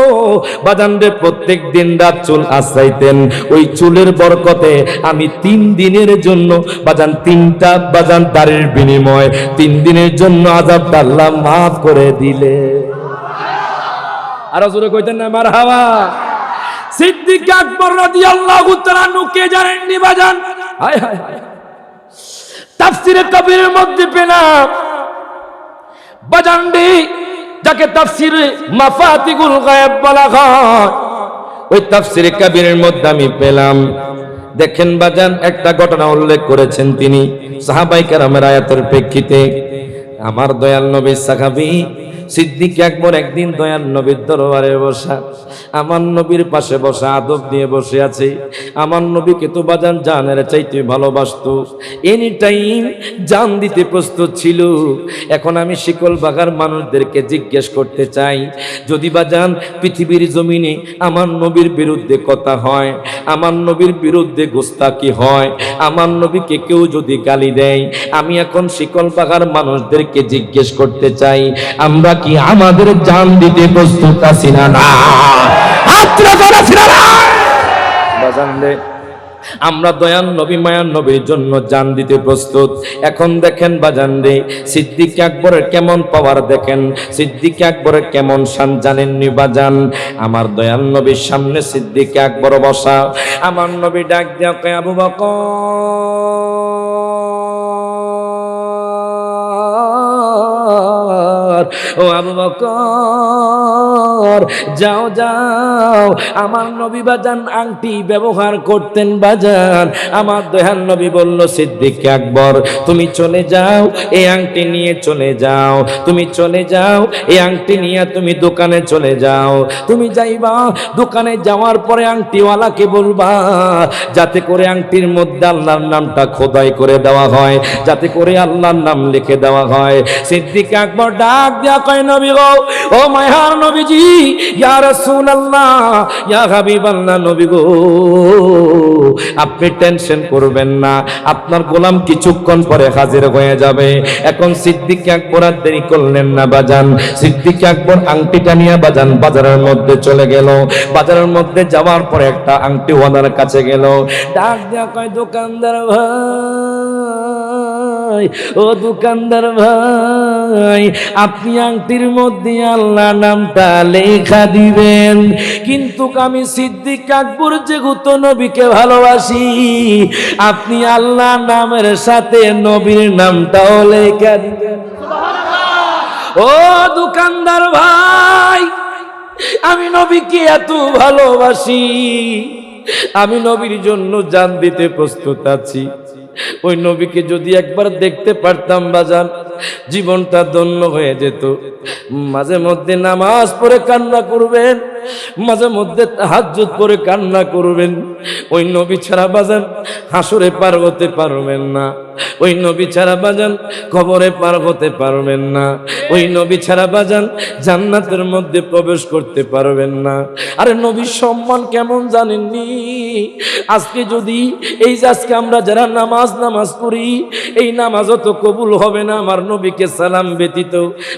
বাজান রে প্রত্যেক দিন রাত চুল আশ্রাইতেন, ওই চুলের বরকতে আমি 3 দিনের জন্য বাজান 3টা বাজান দাড়ির বিনিময় 3 দিনের জন্য আযাবটা আল্লাহ মাফ করে দিলে। আর জোরে কইতেন না মারহাবা। সিদ্দিক আকবর রাদিয়াল্লাহু তাআলা কে জানেননি বাজান? হায় হায় হায়, তাফসীরে কবিরের মধ্যে পেলাম বাজান রে, যাকে তাফসীরে মাফাতিহুল গায়ব বলা হয়, ওই তাফসীরে কবিরের মধ্যে আমি পেলাম। দেখেন বাজান, একটা ঘটনা উল্লেখ করেছেন তিনি সাহাবায়ে কেরামের আয়াতের প্রেক্ষিতে। আমার দয়াল নবী সাহাবী সিদ্দিক আকবর একদিন দয়াল নবীর দরবারে বসা, আমার নবীর পাশে বসা, আদব দিয়ে বসে আছে। আমার নবীকে তো বাজান জানের চাইতে ভালোবাসতো, এনি টাইম জান দিতে প্রস্তুত ছিল। এখন আমি শিকল বাগার মানুষদেরকে জিজ্ঞেস করতে চাই, যদি বাজান পৃথিবীর জমিনে আমার নবীর বিরুদ্ধে কথা হয়, আমার নবীর বিরুদ্ধে গোস্তাকি হয়, আমার নবীকে কেউ যদি গালি দেয়, আমি এখন শিকল বাগার মানুষদেরকে জিজ্ঞেস করতে চাই, আমরা কি আমাদের জান দিতে প্রস্তুত আছি না? না, আমরা দয়াল নবী মায়ার নবীর জন্য জান দিতে প্রস্তুত। এখন দেখেন বাজান রে, সিদ্দিক আকবরের কেমন পাওয়ার দেখেন, সিদ্দিক আকবরের কেমন শান জানেননি বাজান? আমার দয়াল নবীর সামনে সিদ্দিক আকবর বসা, আমার নবী ডাক দিয়া কয়, আবু বকর, ও আবু বকর, যাও যাও। আমার নবী বাজান আংটি ব্যবহার করতেন বাজান। আমার দয়াল নবী বলল, সিদ্দিক আকবর তুমি চলে যাও, এই আংটি নিয়ে চলে যাও, তুমি চলে যাও, এই আংটি নিয়ে তুমি দোকানে চলে যাও। তুমি যাইবা, দোকানে যাওয়ার পরে আংটিওয়ালাকে বলবা যাতে করে আংটির মধ্যে আল্লাহর নামটা খোদাই করে দেওয়া হয়, যাতে করে আল্লাহর নাম লিখে দেওয়া হয়। সিদ্দিক আকবর ডাক দিয়া কয়, নবী গো, ও মায়ার নবীজি, ইয়া রাসূলুল্লাহ, ইয়া হাবিবাল্লাহ, নবী গো আপনি টেনশন করবেন না, আপনার গোলাম কিছুক্ষণ পরে হাজির হয়ে যাবে। এখন সিদ্দিক আকবর আর দেরি করলেন না বাজান, সিদ্দিক আকবর আংটিটা নিয়ে বাজান বাজারের মধ্যে চলে গেল। বাজারের মধ্যে যাওয়ার পরে একটা আংটিওয়ালার কাছে গেল, ডাক দিয়া কয়, দোকানদার ভাই, ও দোকানদার ভাই, আপনি আংটির মধ্যে আল্লাহ নামটা লেখা দিবেন, কিন্তু আমি সিদ্দিক আকবর যেহেতু নবীকে ভালোবাসি, আপনি আল্লাহ নামের সাথে নবীর নামটাও লেখা দিবেন। ও দোকানদার ভাই, আমি নবীকে এত ভালোবাসি, আমি নবীর জন্য জান দিতে প্রস্তুত আছি। ওই নবীকে যদি একবার দেখতে পারতাম বাজান, জীবনটা ধন্য হয়ে যেত। মাঝে মধ্যে নামাজ পড়ে কান্না করবেন, মাঝে মধ্যে তাহাজ্জুদ পড়ে কান্না করবেন। ওই নবী ছাড়া বাজান হাসরে পার হতে পারবেন না, ওই নবী ছাড়া বাজান কবরে পার হতে পারবেন না, ওই নবী ছাড়া বাজান জান্নাতের মধ্যে প্রবেশ করতে পারবেন না। আরে নবীর সম্মান কেমন জানেননি? আজকে যদি এই যে আজকে আমরা যারা নামাজ পড়ি, এই নামাজও তো কবুল হবে না আমার নবীকে সালাম ব্যতীত।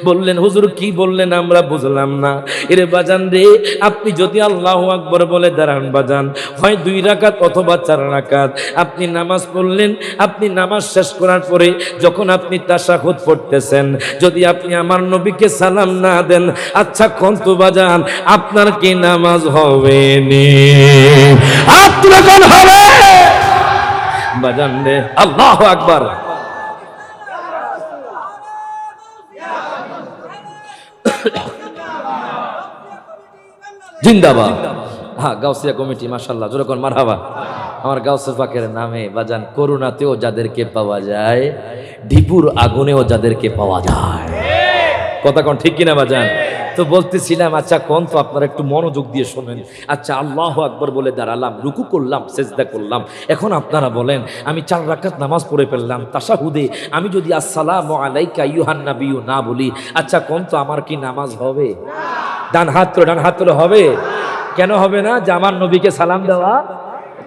বললেন হুজুর কি বললেন আমরা বুঝলাম না। এরে বাজান রে, আপনি যদি আল্লাহু আকবার বলে দাঁড়ান বাজান, হয় 2 রাকাত অথবা 4 রাকাত আপনি নামাজ পড়লেন, আপনি নামাজ শেষ করার পরে যখন আপনি তাশাহুদ পড়তেছেন, যদি আপনি আমার নবীকে সালাম না দেন, আচ্ছা কন্ত বাজান আপনার কি নামাজ হবে নি? আপনার কোন হবে বাজান রে? আল্লাহু আকবার। জিন্দাবাদ। হ্যাঁ, গাউসিয়া কমিটি মাশাআল্লাহ, জোরে কোন মারহাবা। আমার গাউসে পাকের নামে বাজান করুণাতেও যাদেরকে পাওয়া যায়, ডিপুর আগুনেও যাদেরকে পাওয়া যায়। কথা কোন ঠিক কিনা বাজান? তো বলতেছিলাম, আচ্ছা কোন তো আপনারা একটু মনোযোগ দিয়ে শোনেন। আচ্ছা আল্লাহু আকবার বলে দাঁড়ালাম, রুকু করলাম, সেজদা করলাম। এখন আপনারা বলেন, আমি 4 রাকাত নামাজ পড়ে ফেললাম, তাশাহুদে আমি যদি আসসালামু আলাইকা আইয়ুহান নাবিয়্যু না বলি, আচ্ছা কোন তো আমার কি নামাজ হবে? ডান হাত তুলে হবে? কেন হবে না? যে আমার নবীকে সালাম দেওয়া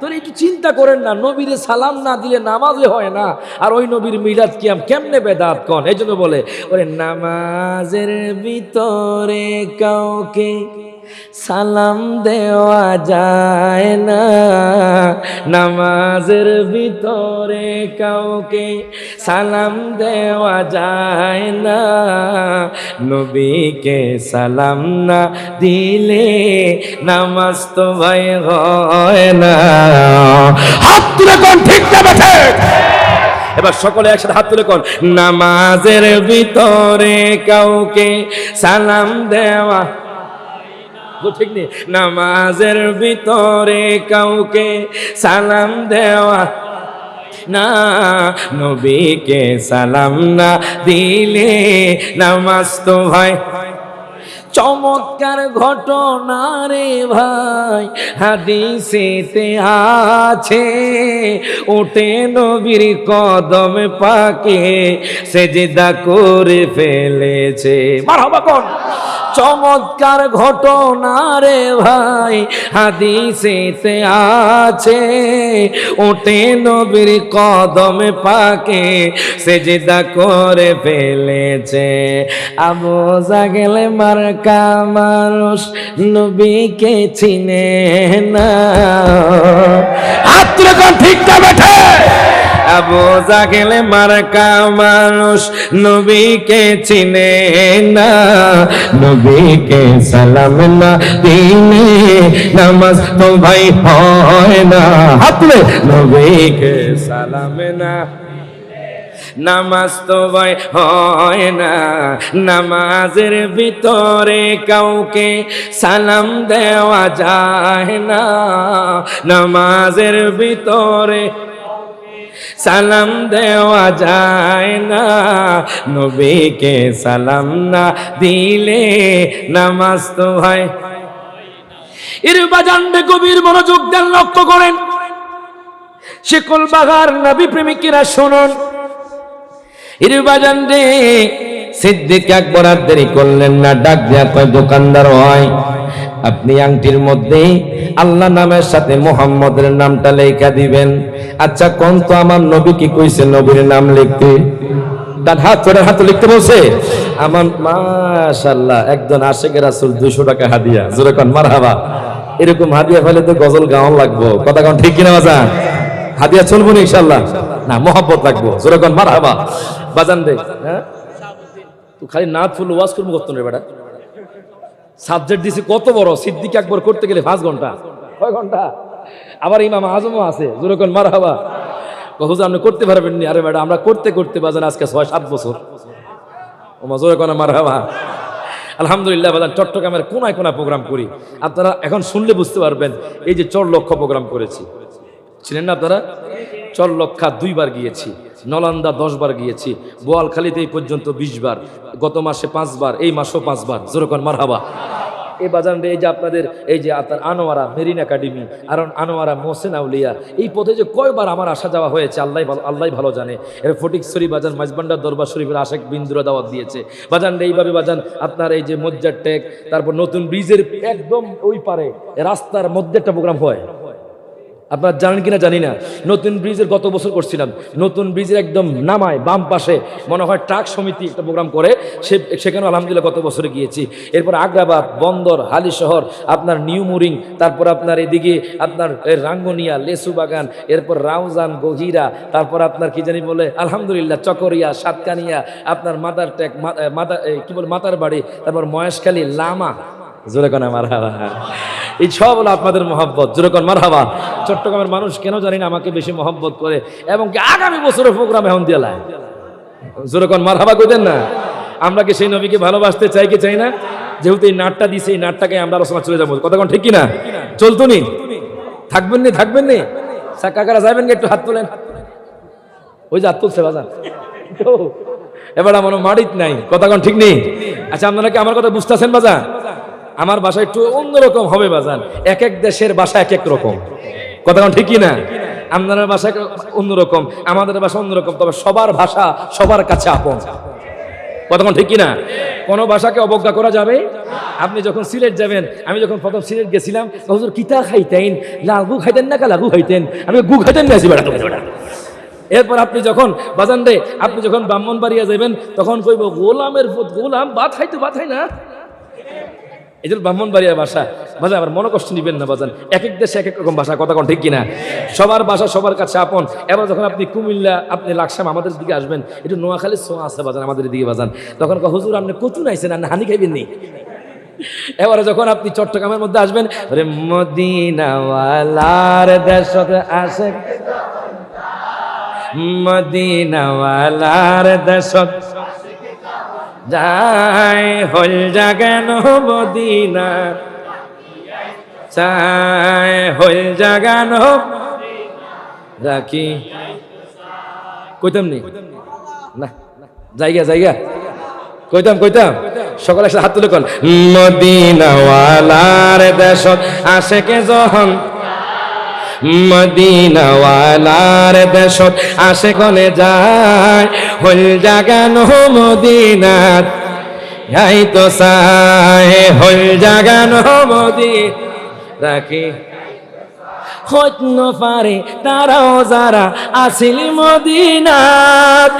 তোর একটু চিন্তা করেন না, নবীরে সালাম না দিলে নামাজে হয় না, আর ওই নবীর মিলাদ কিয়াম কেমনে বেদাত কন। এই জন্য বলে ওরে নামাজের ভিতরে কাউকে সালাম দেওয়া যায় না, নামাজের ভিতরে কাউকে সালাম দেওয়া যায় না, নবীকে সালাম না দিলে নামাজ তো ভাই হয় না। হাত তুলে কোন ঠিক না বেঠে? এবার সকলে একসাথে হাত তুলে কোন নামাজের ভিতরে কাউকে সালাম দেওয়া, ঠিক নেই, নামাজের ভিতরে কাউকে সালাম দেওয়া না, নবীকে সালাম না দিলে নামাজ তো ভাই। চমৎকার ঘটনা রে ভাই হাদিসেতে আছে, ওঠে নবীর কদম পাকে সেজদা করে ফেলেছে। মারহাবা কোন চমৎকার ঘটনা রে ভাই হাদিসেতে আছে, ওঠে নবীর কদম পাকে সেজদা করে ফেলেছে। আবু জাহেল মার্কা মানুষ নবীকে চিনে না, হাত তুলে কোন ঠিক না বেঠে? আবু জাহেল মার্কা মানুষ নবীকে চিনে না, নবীকে সালাম না দিলে নামাজ তো ভাই হয় না। হাত তুলে নবীকে সালাম না নামাজ তো ভাই হয় না, নামাজের ভিতরে কাউকে সালাম দেওয়া যায় না, নামাজের ভিতরে সালাম দেওয়া যায় না, নবীকে সালাম না দিলে নামাজ তো হয়। এর বাজানরে গভীর মনোযোগ দেন, লক্ষ্য করেন। শিকল বাগার নবী প্রেমিকেরা শুনুন, এর বাজানরে সিদ্দিক আকবর আর দেরি করলেন না, ডাক দেয়া কয় দোকানদার হয়, আপনি আংটির মধ্যে আল্লাহ নামের সাথে মুহাম্মদের নামটা লেখা দিবেন। আচ্ছা কোন তো আমার নবী কি কইছে নবীর নাম লিখতে? ডান হাত চড়ার হাত লিখতে বলছে। আমার মাশাআল্লাহ একজন আশিকের রাসূল 200 টাকা হাদিয়া, জোরে কোন মারহাবা। এরকম হাদিয়া ফেলে তো গজল গাওয়ান লাগবো, কথা কোন ঠিক কিনা বাজান? হাদিয়া চলবো না ইনশাআল্লাহ? না, মোহাব্বত লাগবো, জোরে কোন মারহাবা। বাজান দে, হ্যাঁ তুই খালি নাত ফুল ওয়াজ করবো কত রে বেটা? সাবজেক্ট দিছি কত বড়, সিদ্দিক আকবর করতে গেলে 5 ঘন্টা, 6 ঘন্টা। আবার ইমাম আজমও আছে, জোরে কোন মারহাবা। হুজুর আপনি করতে পারবেন নি? আরে ম্যাডাম আমরা করতে করতে বাজান আজকে 6-7 বছর। ওমা জোরে কোন মারহাবা। আলহামদুলিল্লাহ বাজান চট্টগ্রামের কোনায় কোনায় প্রোগ্রাম করি, আপনারা এখন শুনলে বুঝতে পারবেন। এই যে চরলক্ষ প্রোগ্রাম করেছি, ছিলেন না আপনারা? চরলক্ষা 2 বার গিয়েছি, নলান্দা 10 বার গিয়েছি, বোয়ালখালীতে এই পর্যন্ত 20 বার, গত মাসে 5 বার, এই মাসেও 5 বার, জোরে কোন মারহাবা। এই বাজান এই যে আপনাদের এই যে আপনার আনোয়ারা মেরিন একাডেমি আর আনোয়ারা মোহসেন আউলিয়া, এই পথে যে কয়বার আমার আসা যাওয়া হয়েছে আল্লাহ ভালো জানে। এর ফটিকছড়ি বাজান মাঝবান্ডার দরবার শরীফের আশেক বিন্দুরা দাওয়াত দিয়েছে বাজান। এইভাবে বাজান আপনার এই যে মজ্জার টেক, তারপর নতুন ব্রিজের একদম ওই পারে রাস্তার মধ্যে একটা প্রোগ্রাম হয়, আপনারা জানেন কিনা জানি না। নতুন ব্রিজের গত বছর করছিলাম, নতুন ব্রিজের একদম নামায় বাম পাশে মনে হয় ট্রাক সমিতি একটা প্রোগ্রাম করে, সেখানে আলহামদুলিল্লাহ গত বছরে গিয়েছি। এরপর আগ্রাবাদ, বন্দর, হালিশহর, আপনার নিউ মুরিং, তারপর আপনার এদিকে আপনার রাঙ্গুনিয়া, লেসু বাগান, এরপর রাউজান, গহিরা, তারপর আপনার কি জানি বলে আলহামদুলিল্লাহ চকরিয়া, সাতকানিয়া, আপনার মাদার টেক, কি বলে মাতার বাড়ি, তারপর মহেশখালী, লামা, জোরে কোন মারহাবা। এই সব হলো আপনাদের মহব্বত, জোরে কোন মারহাবা। চট্টগ্রামের মানুষ কেন জানি না আমাকে বেশি মহব্বত করে, এবং কি আগামী বছরের প্রোগ্রাম এখন দিয়ে লাই, জোরে কোন মারহাবা কইতেন না? আমরা কি সেই নবীকে ভালোবাসতে চাই কি চাই না? যেহেতু এই নাটটা দিছে, এই নাটটাকে আমরা আলোচনা চলে যাবো, কথা কোন ঠিক কিনা? চলতো নি? থাকবেন নি? থাকবেন নি? কাকারা যাবেন একটু হাত তোলেন। ওই যে হাত তুলছে বাজান, এবার আমার মাড়িত নাই, কথা কোন ঠিক নেই? আচ্ছা আপনারা কি আমার কথা বুঝতেছেন বাজান? আমার ভাষা একটু অন্যরকম হবে বাজান, এক এক দেশের ভাষা এক এক রকম, কথা কোন ঠিক কিনা? আপনাদের ভাষা অন্যরকম, আমাদের ভাষা অন্যরকম, তবে সবার ভাষা সবার কাছে আপন, কথা কোন ঠিক কিনা? কোনো ভাষাকে অবজ্ঞা করা যাবে আপনি যখন সিলেট যাবেন, আমি যখন প্রথম সিলেট গেছিলাম, হুজুর কিতা খাইতেন, লাগু খাইতেন না লাগু খাইতেন, আমি গু খাইতেন না বেড়া। এরপর আপনি যখন বাজান রে, আপনি যখন ব্রাহ্মণবাড়িয়া যাবেন, তখন কইব গোলামের ফুট গোলাম ভাত খাইতো ভাত খাই না। এই যে ব্রাহ্মণবাড়িয়া ভাষা, বাজান আবার মনে কষ্ট নিবেন না বাজান, এক এক দেশে এক এক রকম ভাষা, কথা কোন ঠিক কিনা? সবার ভাষা সবার কাছে আপন। এবার যখন আপনি কুমিল্লা, আপনি লাকসাম আমাদের দিকে আসবেন, একটু নোয়াখালীর ছোঁয়া আছে বাজান আমাদের দিকে বাজান, তখন হুজুর আপনি কচু নাইছেন আর হানি খাইবেন নি। এবারে যখন আপনি চট্টগ্রামের মধ্যে আসবেন, মদিনাওয়ালার দেশত আসে, মদিনাওয়ালার দেশত যাই হল জাগান মদিনা, চাই হল জাগান রাখি। কইতাম নি না, জায়গা জায়গা কইতাম সকলে একসাথে হাত তুলে কোন মদিনাওয়ালার দেশত আশেকে যখন, মদিনাওয়ালার দেশত আশে কনে যায় হল জাগানো মদিনাত, এই তো চাই হল জাগানো মদিনা রাখি। হইত পারে তারাও যারা আসিল মদিনাত,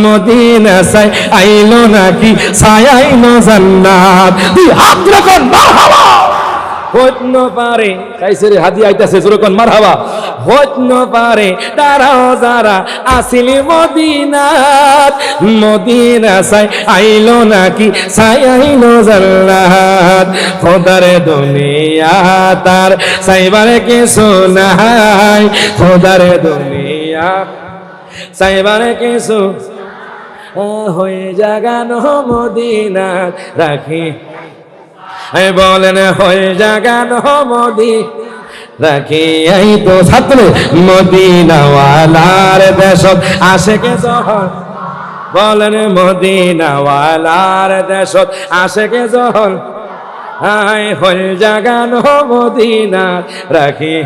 মদিনা চাই আইলো নাকি চাই আইলো জান্নাত। তুই হাত রাখন মারহাবা। হইত পারে কাইসের হাদি আইতাছে যেরকম মারহাবা। হইত পারে তারাও যারা আসিল মদিনাত, মদিনা চাই আইলো নাকি চাই আইলো জান্নাত। খোদার দুনিয়া তার চাইবারে কিছু নাই, খোদার দুনিয়া চাইবারে কিছু হয়ে জাগানো মদিনা রাখি। বলেন হয়ে জাগানো মদিনা রাখি। এই তো ছাত্র মদিনাওয়ালার দেশত আশেকে যখন, বলেন মদিনাওয়ালার দেশত আশেকে যখন আই হল জাগানো মদিনা রাখি।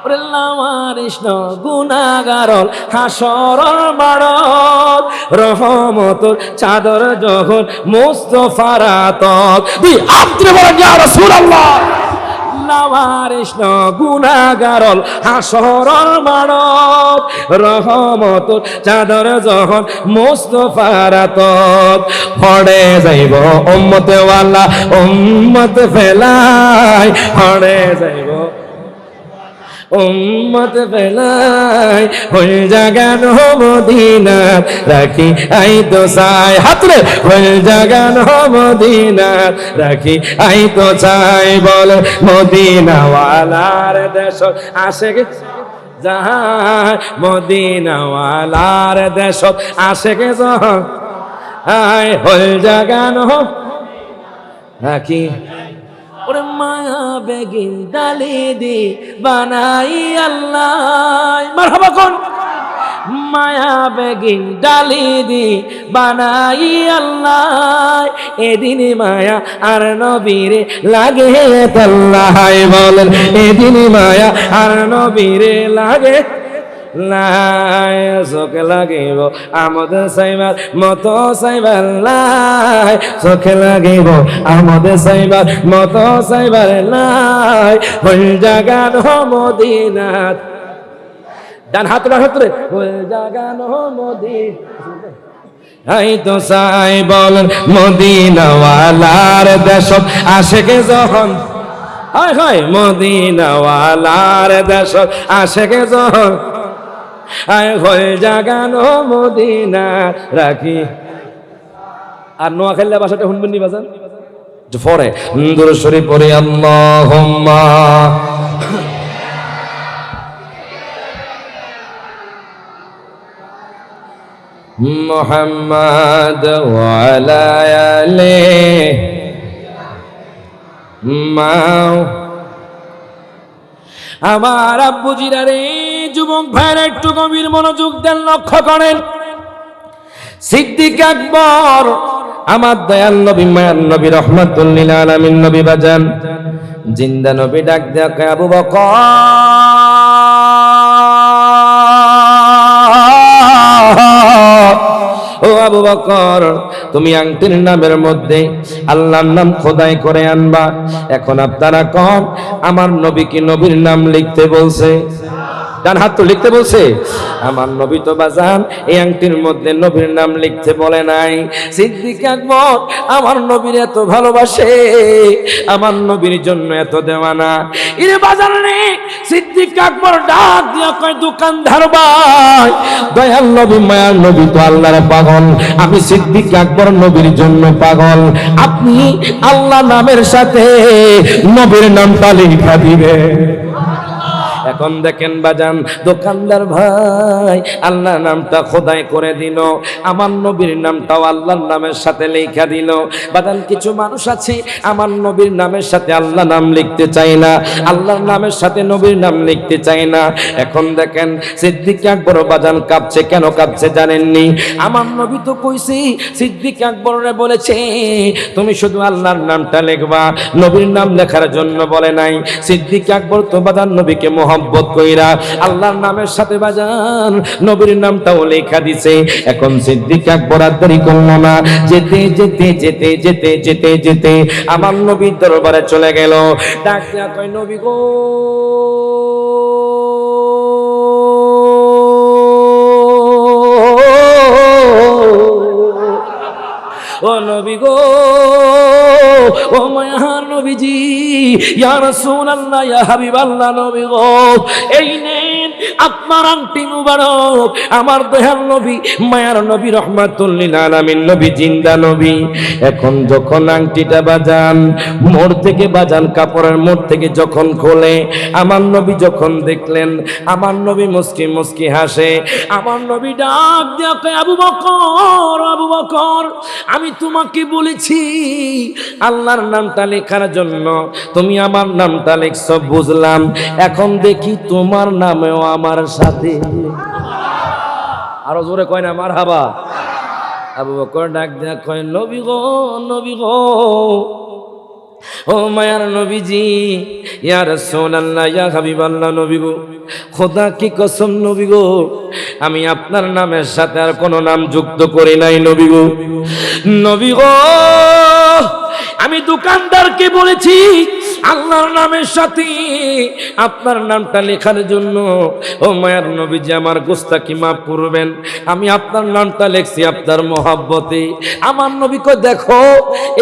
কৃষ্ণ গুনাগারল হাসরর মারত, রহমতর চাদর যখন মুস্তফার আতক। তুই আপনি বলেন ইয়া রাসূলুল্লাহ। কৃষ্ণ গুনাগারল হাসরর মারত, রহমতর চাদর যখন মুস্তফার আতক। পড়ে যাইব উম্মতে ওয়ালা উম্মত ফেলাই, পড়ে যাইব উম্মত ফেলাই হল জাগানো মদিনা রাখি। আই তো চাই হাতরে হল জাগানো মদিনা রাখি। আই তো চাই বল মদিনাওয়ালার দেশ আশেকে যাই, মদিনাওয়ালার দেশ আশেকে যাই আই হল জাগানো রাখি। ওরে মায়া বেগিন ডালি দি বানাই আল্লাহ, মারহাবা কোন মায়া বেগিন ডালি দি বানাই আল্লাহ। এদিন মায়া আর নবীরে লাগে তাল্লাহ, বলেন এদিন মায়া আর নবীরে লাগে লাই। চোখে লাগিব আমাদের সাইবার মতো সাইবার লাই, চোখে লাগিব আমাদের সাইবার মতো সাইবার লাই। হল জাগানো মদিনাত, ডান হাত হাতরে হল জাগানো মদিনা। এই তো চাই বলেন মদিনাওয়ালার দেশত আশেকে যখন, হায় হায় মদিনাওয়ালার দেশত আশেকে যখন আয় হল জাগানো মদিনা রাখি। আর নোয়াখালী ভাষাটা শুনবেন নি বাজান পরে দুরূদ শরীফ পড়ে আল্লাহুম্মা মুহাম্মাদ ওয়া আলা আলিহি মাও। আমার আব্বুজিরা রে, যুবক ভাইরা একটু গভীর মনোযোগ দেন, লক্ষ্য করেন। সিদ্দিক আকবর আমার দয়াল নবী মায়ার নবী রহমাতুল লিল আলামিন নবী বাজান জিন্দা নবী ডাক দেয়া আবু বকর, ও আবু বকর তুমি আংটির নামের মধ্যে আল্লাহর নাম খোদাই করে আনবা। এখন আপনারা কোন আমার নবী কি নবীর নাম লিখতে বলছে? ডান হাত তো লিখতে বলছে। আমার নবী তো বাজান এই আংটির মধ্যে নবীর নাম লিখতে বলে নাই। সিদ্দিক আকবর আমার নবীর এত ভালোবাসে, আমার নবীর জন্য এত দেওয়ানা। ইরে বাজান রে, সিদ্দিক আকবর ডাক দিয়া কয়, দোকানদার ভাই, দয়াল নবী মায়ার নবী তো আল্লাহর পাগল, আমি সিদ্দিক আকবর নবীর জন্য পাগল। আপনি আল্লাহ নামের সাথে নবীর নামটা লিখা দিবে। এখন দেখেন বাজান, দোকানদার ভাই আল্লাহর নামটা খোদাই করে দিল, আমার নবীর নামটাও আল্লাহর নামের সাথে লেখা দিল। বাজান কিছু মানুষ আছে আমার নবীর নামের সাথে আল্লাহ নাম লিখতে চায় না, আল্লাহর নামের সাথে নবীর নাম লিখতে চায় না। এখন দেখেন সিদ্দিক আকবর বাজান কাঁপছে, কেন কাঁপছে জানেননি? আমার নবী তো কইছি, সিদ্দিক আকবরে বলেছে তুমি শুধু আল্লাহর নামটা লিখবা, নবীর নাম লেখার জন্য বলে নাই। সিদ্দিক আকবর তো বাজান নবীকে মোহাব্বত কইরা আল্লাহর নামের সাথে বাজান নবীর নামটাও লেখা দিছে। এখন সিদ্দিক আকবর আর দেরি করলো না, যেতে যেতে যেতে যেতে যেতে যেতে আমার নবীর দরবারে চলে গেল। ডাক দিয়া কয়, নবী গো, ও নবী গো, ও মায়ার নবীজি, ইয়া রাসূলুল্লাহ, ইয়া হাবিবাল্লাহ, নবী গো, এই নেন আপনার আংটি মুবারক। আমার দয়াল নবী মায়ার নবী রহমাতুল লিল আলামিন নবী, জিন্দা নবী। এখন যখন আংটিটা বাজান মোড় থেকে বাজান কাপড়ের মোড় থেকে যখন খোলে, আমার নবী যখন দেখলেন, আমার নবী মুস্কি মুস্কি হাসে। আমার নবী ডাক দিয়া কয়, আবু বকর, আবু বকর, আমি তোমাকে বলেছি আল্লাহর নামটা লেখার জন্য, তুমি আমার নামটা লিখছো বুঝলাম, এখন দেখি তোমার নামেও আমার সাথে। আরো জোরে কয় না মারহাবা। আবু বকর ডাক দিয়া কয়, নবী গো, নবী গো, ও মায়ার নবীজি, ইয়া রাসূলুল্লাহ, ইয়া হাবিবাল্লাহ, নবী গো, খোদা কি কসম নবী গো, আমি আপনার নামের সাথে আর কোনো নাম যুক্ত করি নাই নবী গো। নবী গো, আমি দোকানদারকে বলেছি আল্লাহর নামের সাথে আপনার নামটা লেখার জন্য। ও মায়ার নবীজি, আমার গোস্তাকি মাফ করবেন, আমি আপনার নামটা লিখছি আপনার মহব্বতে। আমার নবী কয়, দেখো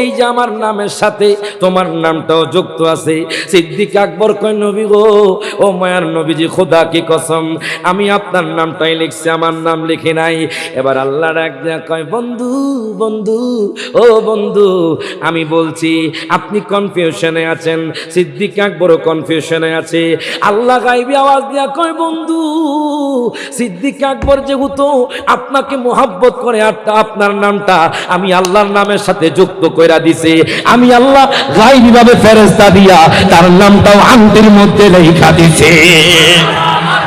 এই যে আমার নামের সাথে তোমার নামটাও যুক্ত আছে। সিদ্দিক আকবর কয়, নবী গো, ও মায়ার নবীজি, খোদা কি কসম, আমি আপনার নামটাই লিখছি, আমার নাম লিখে নাই। এবার আল্লাহ ডাক দিয়া কয়, বন্ধু, বন্ধু, ও বন্ধু, আমি বলছি আপনি কনফিউশনে আছেন, সিদ্দিক আকবরও কনফিউশনে আছে। আল্লাহ গায়বী আওয়াজ দিয়া কয়, বন্ধু, সিদ্দিক আকবর যেহেতু আপনাকে মোহাব্বত করে আর আপনার নামটা আমি আল্লাহর নামের সাথে যুক্ত কইরা দিছি, আমি আল্লাহ গায়বী ভাবে ফেরেশতা দিয়া তার নামটাও আংটির মধ্যে লেখা দিছি।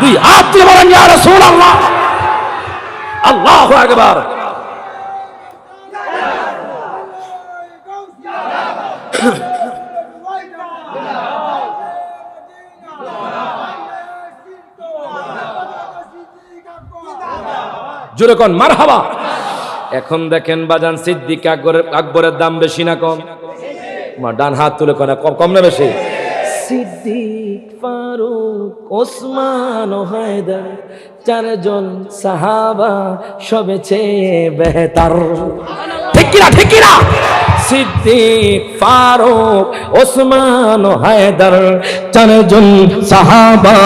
দুই হাত তুলে বলেন, ইয়া রাসূলুল্লাহ, আল্লাহু আকবার। জোরে কোন মারহাবা। এখন দেখেন বাজান, সিদ্দিক আকবরের দাম বেশি না কম? ডান হাত তুলে কোন কম না বেশি? সিদ্দিক, ফারুক, ওসমান ও হায়দার, চারজন সাহাবা সবচেয়ে বেহতার। ঠিক কিনা, ঠিক কিনা? সিদ্দিক, ফারুক, ওসমান ও হায়দার, চারজন সাহাবা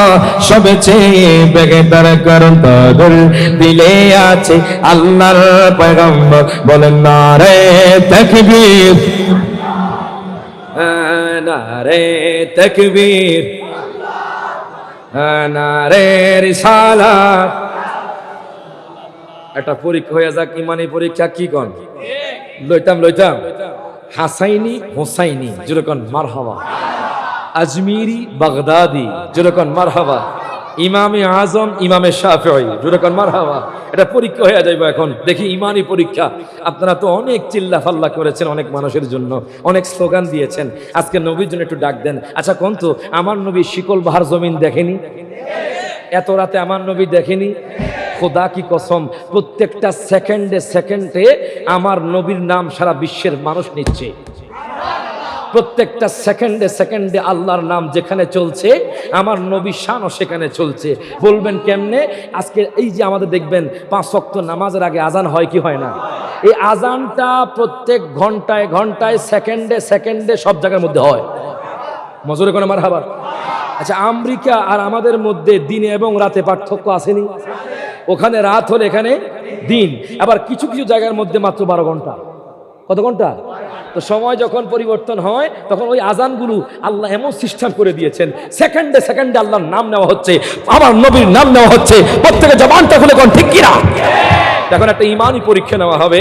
সবচেয়ে বেহতার, কারণ তাদের দিলে আছে আল্লাহর পয়গম্বর। বলেন নারে তাকবীর, নারে তাকবীর, নারে রিসালাত। একটা পরীক্ষা হয়ে যাক, ইমানি পরীক্ষা, কি কোন? লইতাম হাসাইনি হোসাইনি, যেরকম মারহাবা। আজমিরি, বাগদাদি, যেরকম মারহাবা। ইমামে আজম, ইমামে শাফিঈ, যেরকম মারহাবা। এটা পরীক্ষা হয়ে যাইব। এখন দেখি ইমানি পরীক্ষা। আপনারা তো অনেক চিল্লা ফাল্লা করেছেন অনেক মানুষের জন্য, অনেক স্লোগান দিয়েছেন, আজকে নবীর জন্য একটু ডাক দেন। আচ্ছা কোন তো, আমার নবী শিকল বাহার জমিন দেখেনি? এত রাতে আমার নবী দেখেনি? খোদা কি কসম, প্রত্যেকটা সেকেন্ডে সেকেন্ডে আমার নবীর নাম সারা বিশ্বের মানুষ নিচ্ছে। প্রত্যেকটা সেকেন্ডে সেকেন্ডে আল্লাহর নাম যেখানে চলছে, আমার নবী শানও সেখানে চলছে। বলবেন কেমনে? আজকে এই যে আমাদের দেখবেন 5 ওয়াক্ত নামাজের আগে আজান হয় কি হয় না? এই আজানটা প্রত্যেক ঘন্টায় ঘন্টায়, সেকেন্ডে সেকেন্ডে সব জায়গার মধ্যে হয়। মজুরে কোনো মারহাবা। আচ্ছা, আমেরিকা আর আমাদের মধ্যে দিনে এবং রাতে পার্থক্য আসেনি? ওখানে রাত হলে এখানে দিন। আবার কিছু কিছু জায়গার মধ্যে মাত্র 12 ঘন্টা। কত ঘন্টা? তো সময় যখন পরিবর্তন হয় তখন ওই আজানগুলো আল্লাহ এমন সিস্টেম করে দিয়েছেন, সেকেন্ডে সেকেন্ডে আল্লাহর নাম নেওয়া হচ্ছে, আমার নবীর নাম নেওয়া হচ্ছে। প্রত্যেকের জবানটা খুলে কোন ঠিক কিনা? এখন একটা ইমানি পরীক্ষা নেওয়া হবে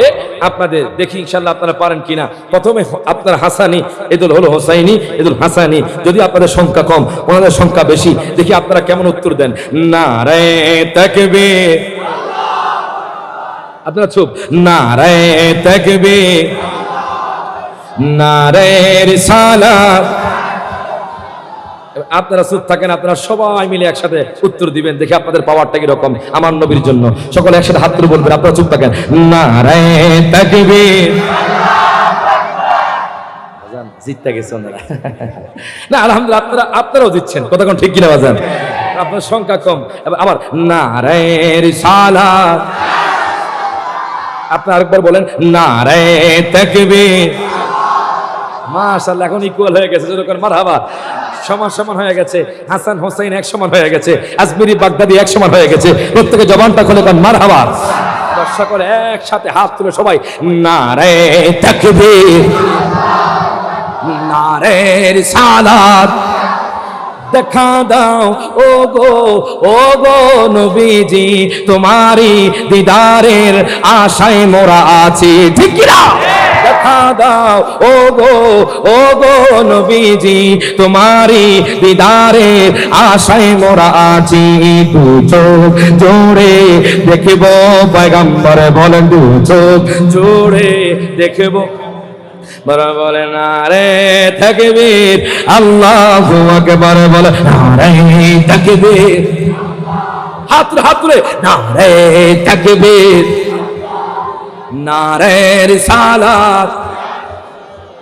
আপনাদের, দেখি ইনশাল্লাহ আপনারা পারেন কিনা। প্রথমে আপনার হাসানি ঈদুল হলো হোসাইনি ঈদুল হাসানি, যদি আপনাদের সংখ্যা কম ওনাদের সংখ্যা বেশি, দেখি আপনারা কেমন উত্তর দেন। নারে তাকবীর, আপনারা চুপ। নারে তাকবীর, নারে রিসালাত। আপনারা চুপ থাকেন, আপনারা সবাই মিলে একসাথে উত্তর দিবেন, দেখি আপনাদের পাওয়ারটা কিরকম আমার নবীর জন্য। সকলে একসাথে হাত তুলে বলবেন, আপনারা চুপ থাকেন। নারে তাকবীর। জিততে গেছে ওনারা না, আলহামদুলিল্লাহ আপনারাও দিচ্ছেন, কথা কোন ঠিক কিনা বাজান? আপনার সংখ্যা কম। আবার নারে রিসালাত। আপনি আরেকবার বলেন, নারে তাকবীর। মাশাআল্লাহ, এখন ইকুয়াল হয়ে গেছে, যেরকম মারহাবা, সমান সমান হয়ে গেছে। হাসান হোসেন এক সমান হয়ে গেছে, আজমিরি বাগদাদি এক সমান হয়ে গেছে। প্রত্যেকে জবানটা খুলে কোন মারহাবা। সকলে একসাথে হাত তুলে সবাই নারে তাকবীর, নারে রিসালাত। দেখা দাও ও গো নবীজি, তোমারই দিদারের আশায় মোরা আছি, ঠিক কি না? দেখা দাও ও গো নবীজি, তোমারই দিদারের আশায় মোরা আছি। দু চোখ জোড়ে দেখব পয়গম্বর বলেন, দু চোখ জোড়ে দেখব। বড় বলে নারে তাকবীর, আল্লাহু আকবার বলে নারে তাকবীর। হাত তুলে নারে তাকবীর, নারে রিসালাত।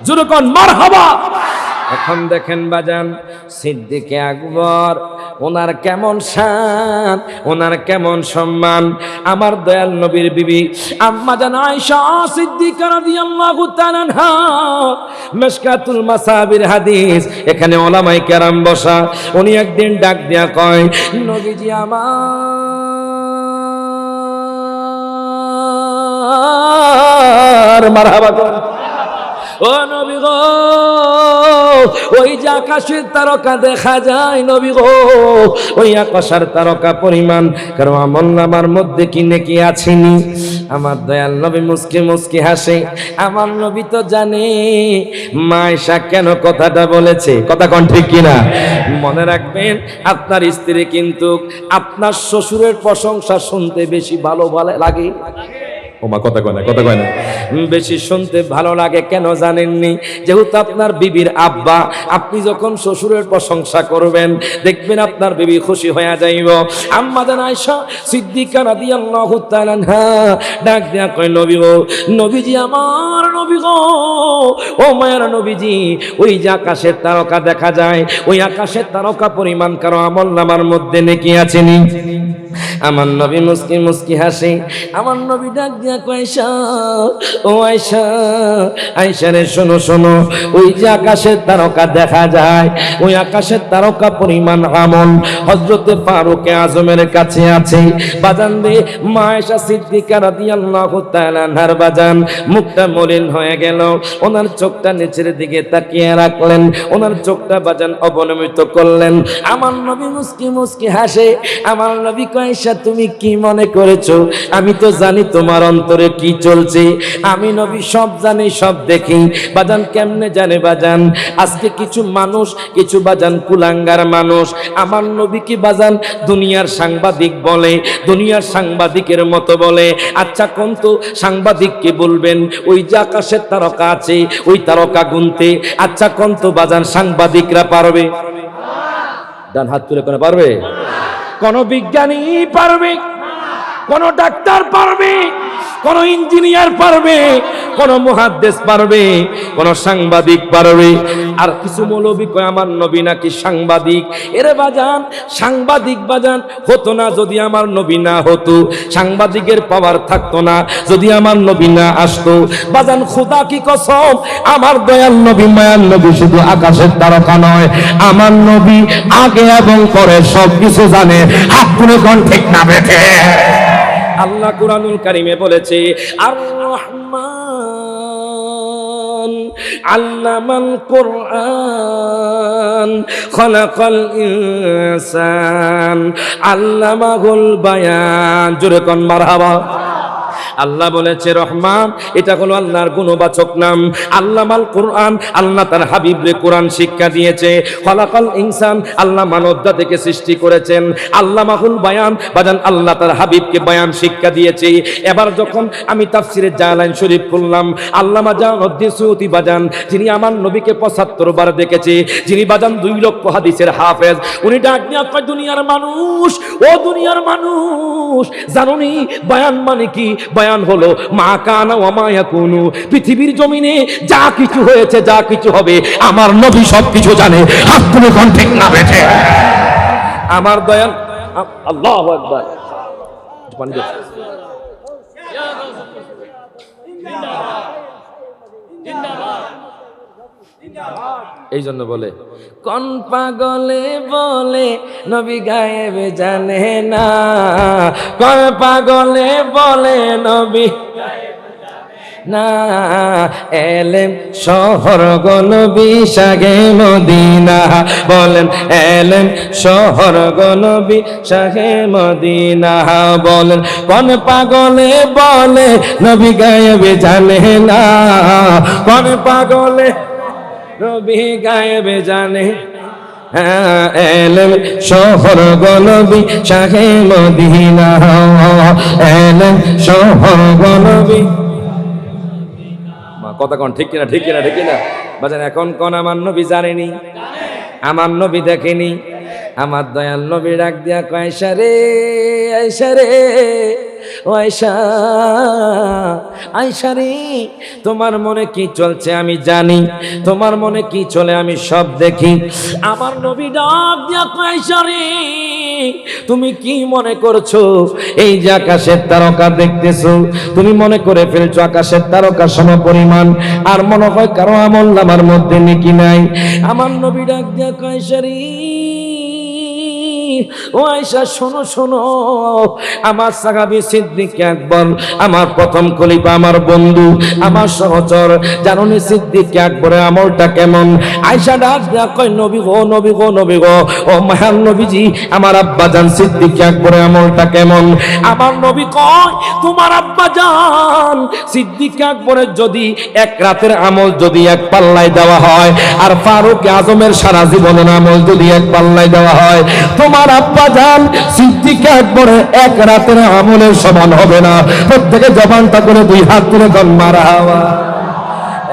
জোরে কোন মারহাবা। এখন দেখেন বাজান, সিদ্দিকে আকবর, ওনার কেমন শান, ওনার কেমন সম্মান। আমার দয়াল নবীর বিবি আম্মা জান আয়েশা সিদ্দিকা রাদিয়াল্লাহু তাআলা আনহা, মিশকাতুল মাসাবির হাদিস, এখানে উলামায়ে কেরাম বসা। উনি একদিন ডাক দিয়া কয়, নবীজি আমার, মারহাবা কর। ও নবী গো, ওই যে আকাশের তারকা দেখা যায় নবী গো, ওই আকাশের তারকা পরিমাণ কারো আমলনামার মধ্যে কি নেকি আছেনি? আমার দয়াল নবী মুস্কি মুস্কি হাসে। আমার নবী তো জানে মা আয়েশা কেন কথাটা বলেছে, কথা কোন ঠিক কিনা? মনে রাখবেন, আপনার স্ত্রী কিন্তু আপনার শ্বশুরের প্রশংসা শুনতে বেশি ভালো লাগে। ওমা কথা কয় না, কথা কয় না। বেশি শুনতে ভালো লাগে কেন জানেননি? যেহেতু আপনার বিবির আব্বা, আপনি যখন শ্বশুরের প্রশংসা করবেন দেখবেন আপনার বিবি খুশি হয়ে যাইব। আম্মা জান আয়েশা সিদ্দিকা রাদিয়াল্লাহু তাআলা আনহা ডাক দিয়া কয়, নবী গো, নবীজি আমার নবী গো, ও মায়ের নবীজি, ওই যে আকাশের তারকা দেখা যায়, ওই আকাশের তারকা পরিমাণ কারো আমলনামার মধ্যে নেকি আছেনি? আমার নবী মুস্কি মুস্কি হাসে। আমার নবী ডাক দিয়া কয়, আয়েশা, ও আয়েশা, আয়েশা রে শোনো শোনো, ওই যে আকাশের তারকা দেখা যায়, ওই আকাশের তারকা পরিমাণ আমল হযরতে ফারুক আজমের কাছে আছে। বাজান রে, মা আয়েশা সিদ্দিকা রাদিয়াল্লাহু তাআলা আনহার বাজান মুখটা মলিন হয়ে গেল। ওনার চোখটা নিচের দিকে তাকিয়ে রাখলেন, ওনার চোখটা বাজান অবনমিত করলেন। আমার নবী মুস্কি মুস্কি হাসে। আমার নবী কয়, আয়েশা তুমি কি মনে করেছো আমি তো জানি তোমার অন্তরে কি চলছে? আমি নবী সব জানি, সব দেখি। বাজান কেমনে জানে বাজান? আজকে কিছু মানুষ, কিছু বাজান কুলাঙ্গার মানুষ আমার নবীকে বাজান দুনিয়ার সাংবাদিক বলে, দুনিয়ার সাংবাদিকের মতো বলে। আচ্ছা কোন তো সাংবাদিককে বলবেন ওই যে আকাশের তারকা আছে, ওই তারকা গুনতে? আচ্ছা কোন তো বাজান সাংবাদিকরা পারবে? ডান হাত তুলে করে পারবে? কোন বিজ্ঞানী পারবে? কোন ডাক্তার পারবে, কোন ইঞ্জিনিয়ার পারবে, কোন মুহাদ্দিস পারবে, কোন সাংবাদিক পারবে। আর কিছু মৌলবী কয় আমার নবী নাকি সাংবাদিক। এরে বাজান, সাংবাদিক বাজান হতো না যদি আমার নবী না হতো, সাংবাদিকের পাওয়ার থাকতো না যদি আমার নবী না আসতো। বাজান খোদা কি কসম, আমার দয়াল নবী মায়ার নবী শুধু আকাশের তারকা নয়, আমার নবী আগে এবং পরে সবকিছু জানে। হাত তুলে কোন ঠিক না বেঠে। আল্লাহ কুরআনুল কারীমে বলেছে, আর রহমান আল্লামাল কুরআন খলাকাল ইনসান আল্লামাহুল বায়ান। জোরে কোন মারহাবা। আল্লাহ বলেছে রহমান, এটা হলো আল্লাহর গুণবাচক নাম। আল্লামাল কুরআন, আল্লাহ তার হাবিবরে কোরআন শিক্ষা দিয়েছে। খলাকাল ইনসান, আল্লাহ মানব জাতিকে সৃষ্টি করেছেন। আল্লামাহুল বায়ান, বাজান আল্লাহ তার হাবিবকে বয়ান শিক্ষা দিয়েছে। এবার যখন আমি তাফসিরে জালালাইন শরীফ খুললাম, আল্লামা জালালউদ্দিন সুয়ুতী বাজান, যিনি আমার নবীকে ৭৫ বার দেখেছে, যিনি বাজান ২ লক্ষ হাদিসের হাফেজ, উনি ডাক দিয়া কয়, দুনিয়ার মানুষ, ও দুনিয়ার মানুষ, জানোনি বয়ান মানে কি? বয়ান হলো মা কানা ওয়া মা ইয়াকুনু। পৃথিবীর জমিনে যা কিছু হয়েছে, যা কিছু হবে, আমার নবী সবকিছু জানে। হাত তুলে কোন ঠিক না বেঠে। আমার দয়াল আল্লাহু আকবার। এই জন্য বলে, কোন পাগলে বলে নবী গায়েব জানে না, কোন পাগলে বলে নবী না, এলেম শহর গো নবী শাহে মদিনা। বলেন এলেম শহর গো নবী শাহে মদিনা। বলেন কোন পাগলে বলে নবী গায়েব জানে না, কোন পাগলে নবী গায়েব জানে। এলেম শহর গো নবী শাহে মদিনা, এলেম শহর গো নবী। কথা কোন ঠিক কিনা, ঠিক কিনা, ঠিক কিনা বাজান? এখন কোন আমার নবী জানেনি, আমার নবী দেখেনি। আমার দয়াল নবী ডাক দিয়া কয়, আয়েশা রে, আয়েশা রে, ও আয়েশা, আয়েশা রে, তোমার মনে কি চলছে আমি জানি, তোমার মনে কি চলে আমি সব দেখি। আমার নবী ডাক দিয়া কয়, আয়েশা রে, তুমি কি মনে করছো এই যে আকাশের তারকা দেখতেছো, তুমি মনে করে ফেলছো আকাশের তারকা সমপরিমাণ, আর মনে হয় কারো আমল নামার মধ্যে নেকি নাই। আমার নবী ডাক দিয়া কয়, আয়েশা রে, ও আয়েশা শোনো শোনো, আমার সাহাবী সিদ্দিক আকবর, আমার প্রথম খলিফা, আমার বন্ধু, আমার সহচর, জানুনি সিদ্দিক আকবরের আমলটা কেমন? আয়েশা ডাক দেয়া কয়, নবী গো, নবী গো, নবী গো, ও মহান নবীজি, আমার আব্বা জান সিদ্দিক আকবরের আমলটা কেমন? আমার নবী কয়, তোমার আব্বা জান সিদ্দিক আকবরের যদি এক রাতের আমল যদি এক পাল্লায় দেওয়া হয়, আর ফারুক আজমের সারা জীবনের আমল যদি এক পাল্লায় দেওয়া হয়, তোমার আব্বা জান সিদ্দিক আকবরের এক রাতের আমলের সমান হবে না। প্রত্যেকে জবানটা করে 2 হাত তুলে কোন মারহাবা।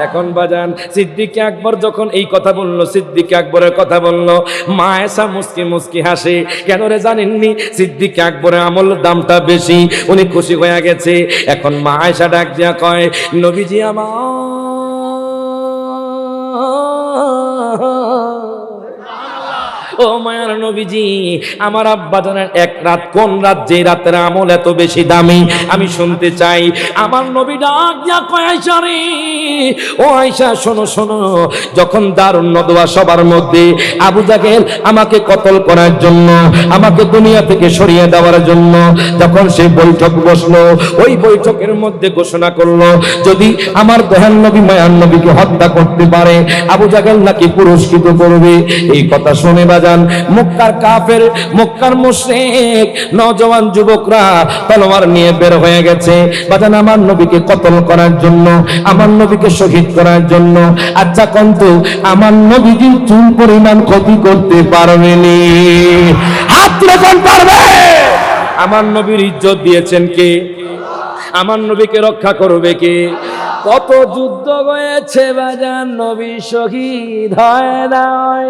এখন বাজান সিদ্দিক আকবর যখন এই কথা বলল, সিদ্দিক আকবরের কথা বলল, মা আয়েশা মুস্কি মুস্কি হাসে। কেন রে জানেননি? সিদ্দিক আকবরের আমলের দামটা বেশি, উনি খুশি হয়ে গেছে। এখন মা আয়েশা ডাক দিয়া কয়, নবীজি আমার, ও মায়ার নবীজি, আমার আব্বা জানের এক রাত, কোন রাত, যে রাতের আমল এত বেশি দামি, আমি শুনতে চাই। আমার নবী ডাক দিয়া কয়, আয়েশা রে, ও আয়েশা শোনো শোনো, যখন দারুন নদওয়া সবার মধ্যে আবু জাহেল আমাকে কতল করার জন্য, আমাকে দুনিয়া থেকে সরিয়ে দেওয়ার জন্য যখন সেই বৈঠক বসলো, ওই বৈঠকের মধ্যে ঘোষণা করলো, যদি আমার দয়াল নবী মায়ার নবীকে হত্যা করতে পারে, আবু জাহেল নাকি পুরস্কৃত করবে। এই কথা শুনে মক্কার কাফের, মক্কার মুশরিক নওজওয়ান যুবকরা তলোয়ার নিয়ে বের হয়ে গেছে বাজান আমার নবীকে কতল করার জন্য, আমার নবীকে শহীদ করার জন্য। আচ্ছা কিন্তু আমার নবী দিন চুল পরিমাণ ক্ষতি করতে পারবেনি? হাত রেখে পারবে? আমার নবীর ইজ্জত দিয়েছেন কে? আমার নবীকে রক্ষা করবে কে? কত যুদ্ধ হয়েছে বাজান, নবী শহীদ হয় নাই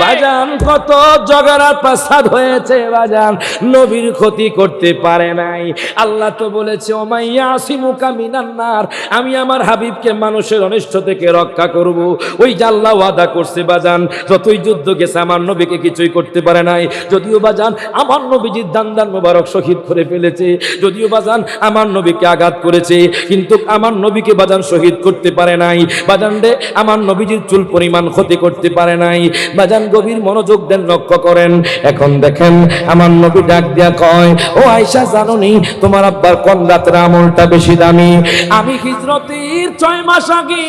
বাজান। কত ঝগড়া ফাসাদ হয়েছে বাজান, নবীর ক্ষতি করতে পারে নাই। আল্লাহ তো বলেছে ওমাইয়া আসিমুকা মিনান নার, আমি আমার হাবিবকে মানুষের অনিষ্ট থেকে রক্ষা করব। ওই যে আল্লাহ ওয়াদা করছে বাজান, যতই যুদ্ধ গেছে আমার নবীকে কিছুই করতে পারে নাই। যদিও বাজান আমার নবীজির দান্দান মোবারক শহীদ করে ফেলেছে, যদিও বাজান আমার নবীকে আঘাত করেছে, কিন্তু আমার নবীকে বাজান শহীদ করতে পারে নাই বাজান রে। আমার নবীজির চুল পরিমাণ ক্ষতি করতে পারে নাই বাজান। গভীর মনোযোগ দেন, লক্ষ্য করেন। এখন দেখেন আমার নবী ডাক দিয়া কয়, ও আয়েশা জানোনি তোমার আব্বার কোন রাতের আমলটা বেশি দামি? আমি হিজরতের 6 মাস আগে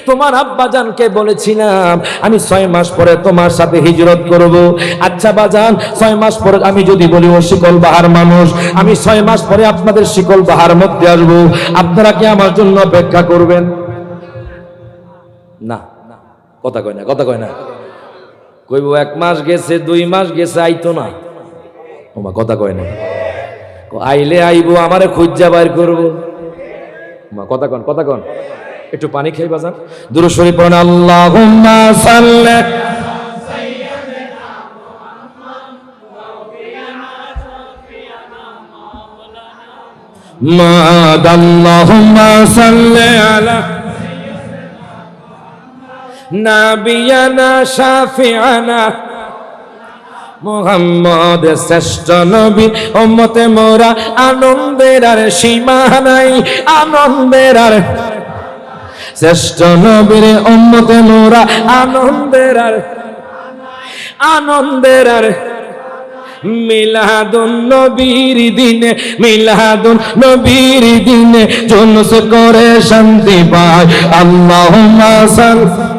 তোমার আব্বা জানকে বলেছিলাম আমি 6 মাস পরে তোমার সাথে হিজরত করব। আচ্ছা বাজান 6 মাস পরে আমি যদি বলি ও শিকল বাহার মানুষ, আমি 6 মাস পরে আপনাদের শিকল বাহার মধ্যে আসবো, আপনারা কি আমার জন্য অপেক্ষা করবেন? না, কথা কয় না, কথা কয় না। কইব 1 মাস গেছে, 2 মাস গেছে, আইতো না। ওমা কথা কয় না। আইলে আইবো, আমারে খুঁজা বাইর করবো। ওমা কথা কন, কথা কন। একটু পানি খাই বাজান, দুরূদ শরীফ পড়েন। আল্লাহুম্মা সাল্লি মুহাম্মাদ, আল্লাহুম্মা সাল্লি আলা নাবিয়ানা শাফিআনা মুহাম্মদ, শ্রেষ্ঠ নবী উম্মতে মোরা আনন্দের আর সীমা নাই, আনন্দের আর শ্রেষ্ঠ নবীর উম্মতে মোরা আনন্দের আর আনন্দের আর মিলাদুন নবীর দিনে, মিলাদুন নবীর দিনে জুলুস করে শান্তি পায়। আল্লাহুম্মা সাল্লি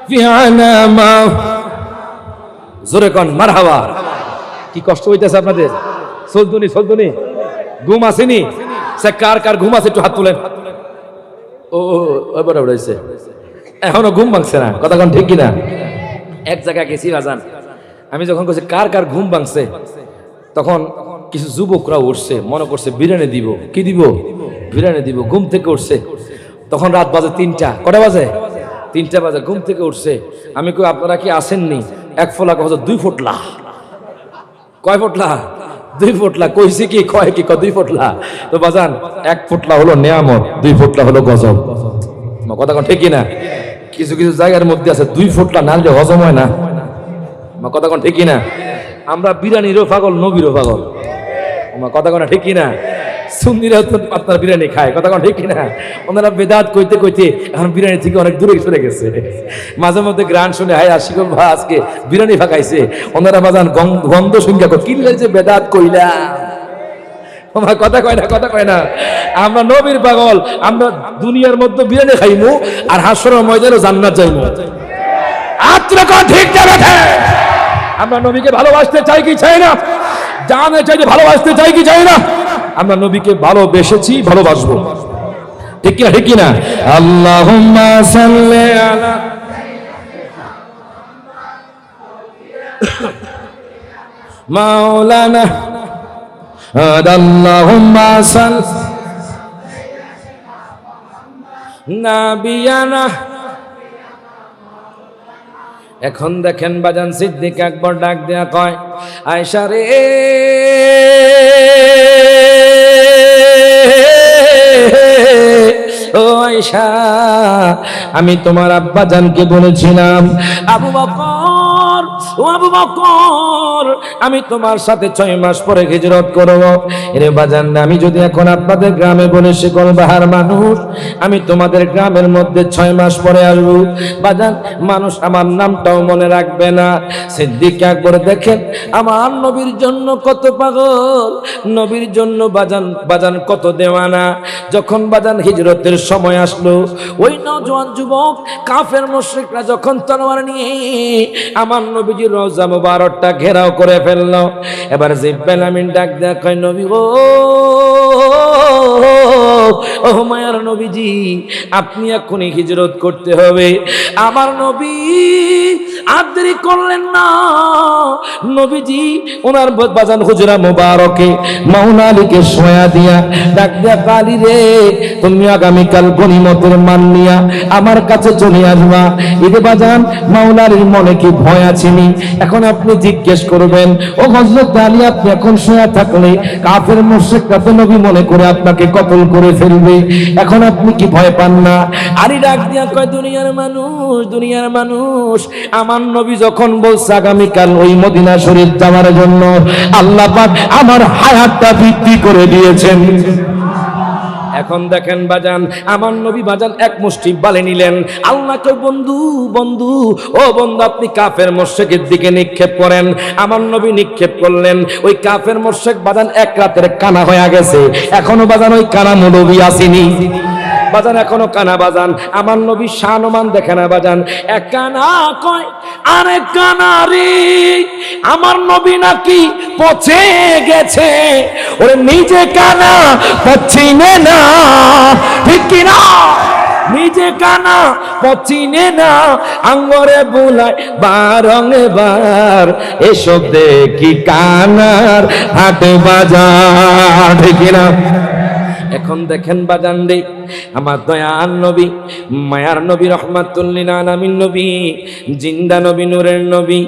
ফিআনা মা, জোরে কোন মারহাবা। কি কষ্ট হইতেছে আপনাদের? চলতুনি চলতুনি, ঘুম আসেনি? সে কার কার ঘুম আছে একটু হাত তুলেন। ও এবার উড়াইছে, এখনো ঘুম ভাঙছে না, কথা কোন ঠিক কিনা? এক জায়গায় গেছি বাজান, আমি যখন কইছি কার কার ঘুম ভাঙছে, তখন কিছু যুবকরা উঠছে, মনে করছে বিরিয়ানি দিব। কি দিব? বিরিয়ানি দিব। ঘুম থেকে উঠছে, তখন রাত বাজে 3টা। কটা বাজে? 3টা বাজে। ঘুম থেকে উঠছে। আমি কই আপনারা কি আসেননি? 1 ফোলা কত 2 ফুটলা। কয় ফুটলা? 2 ফুটলা। কইছি কি কয় কি 2 ফুটলা। তো বাজান 1 ফুটলা হলো নিয়ামত, 2 ফুটলা হলো গজব। কথা কোন ঠিক কিনা? কিছু কিছু জায়গার মধ্যে আছে 2 ফুটলা না হলে হজম হয় না। কথা কোন ঠিক কিনা? আমরা বিরিয়ানিরও পাগল, নবীরও পাগল। কথা কোন ঠিক কিনা? সুন্নিরা আপনার বিরিয়ানি খায়, কথা কোন ঠিক কিনা? ওনারা বেদাত কইতে কইতে এখন বিরিয়ানি থেকে অনেক দূরে সরে গেছে। মাঝে মধ্যে গান শুনে হাই আশিকুল ভাই আজকে বিরিয়ানি ফাঁকাইছে, ওনারা বাজান গন্ধ শুনকা কিনলে যে বেদাত কইলা। আমার কথা কয় না, কথা কয় না। আমরা নবীর পাগল, আমরা দুনিয়ার মধ্যে বিরিয়ানি খাইমু আর হাসরের ময়দানে জান্নাত যাইমু। আত্মা কথা ঠিক যাবে। আমরা নবীকে ভালোবাসতে চাই কি চাই না? জানে চাই যে ভালোবাসতে চাই কি চাই না? আমরা নবীকে ভালোবেসেছি, ভালোবাসবো। ঠিক কিনা? ঠিক কিনা? আল্লাহুম্মা সাল্লি আলা মাওলানা, আল্লাহুম্মা সাল্লি নাবিয়ানা। এখন দেখেন বাজান সিদ্দিক আকবর ডাক দেয়া কয়, আয়েশা রে ও আয়েশা, আমি তোমার আব্বা জানকে বলেছিলাম আবু বকর, ও আবু বকর, আমি তোমার সাথে 6 মাস পরে হিজরত করব। এরে বাজান, আমি যদি এখন আপনাদের গ্রামে বলে শিকল বাহার মানুষ, আমি তোমাদের গ্রামের মধ্যে 6 মাস পরে আসবো, বাজান মানুষ আমার নামটাও মনে রাখবে না। সিদ্দিক আকবর দেখেন আমার নবীর জন্য কত পাগল, নবীর জন্য বাজান বাজান কত দেওয়ানা। যখন বাজান হিজরতের সময় আসলো, ওই নওজোয়ান যুবক কাফের মুশরিকরা যখন তলোয়ার নিয়ে আমার নবীজির রওজা মুবারকটা ঘেরাও করে ফেললো, এবার জিব্রাইল আমিন ডাক দেয়া কয়, নবী গো, ও মায়ার নবীজি, আপনি এখনই হিজরত করতে হবে। আমার নবী আর দেরি করলেন না, নবীজি ওনার বাজান হুজরা মোবারকে মাওলা আলীকে শোয়া দিয়া ডাক দিয়া, আলী রে তুমি আগামীকাল গনিমতের মান নিয়া আমার কাছে চলে আসবা। এতে বাজান মাওলা আলীর মনে কি ভয় আছেনি? এখন আপনি জিজ্ঞেস করবেন, ও হযরত আলী আপনি এখন শোয়া থাকলে কাফের মুশরিকরা তো নবী মনে করে আপনাকে কতল করে ফেলবে, এখন আপনি কি ভয় পান না? আলী ডাক দিয়া কয়, দুনিয়ার মানুষ আমার নবী যখন বলছে আগামীকাল ওই মদিনা শরীফ যাওয়ার জন্য, আল্লাহ পাক আমার হায়াতটা বৃদ্ধি করে দিয়েছেন। এখন দেখেন বাজান, আমার নবী বাজান এক মুষ্টি বালে নিলেন, আল্লাহকে বন্ধু বন্ধু, ও বন্ধু আপনি কাফের মুশরিকের দিকে নিক্ষেপ করেন। আমার নবী নিক্ষেপ করলেন, ওই কাফের মুশরিক বাজান এক রাতের কানা হয়ে গেছে, এখনো বাজান ওই কানা নবী আসেনি বাজান, এখনো কানা বাজান। আমার নবী শানমান দেখে না বাজান, এক কানা কয় আরেক কানা রে, আমার নবী নাকি পচে গেছে, ওরে নিজে কানা পচিনে না, ঠিক কিনা? নিজে কানা পচিনে না, আঙ্গরে বুলায় বারঙে বার, এসব দেখি কানার হাট বাজার, ঠিক কিনা? এখন দেখেন বাজান রে, আমার দয়ার নবী, মায়ার নবী, রহমাতুল লিল আলামিন নবী, জিন্দা নবী, নূরের নবী,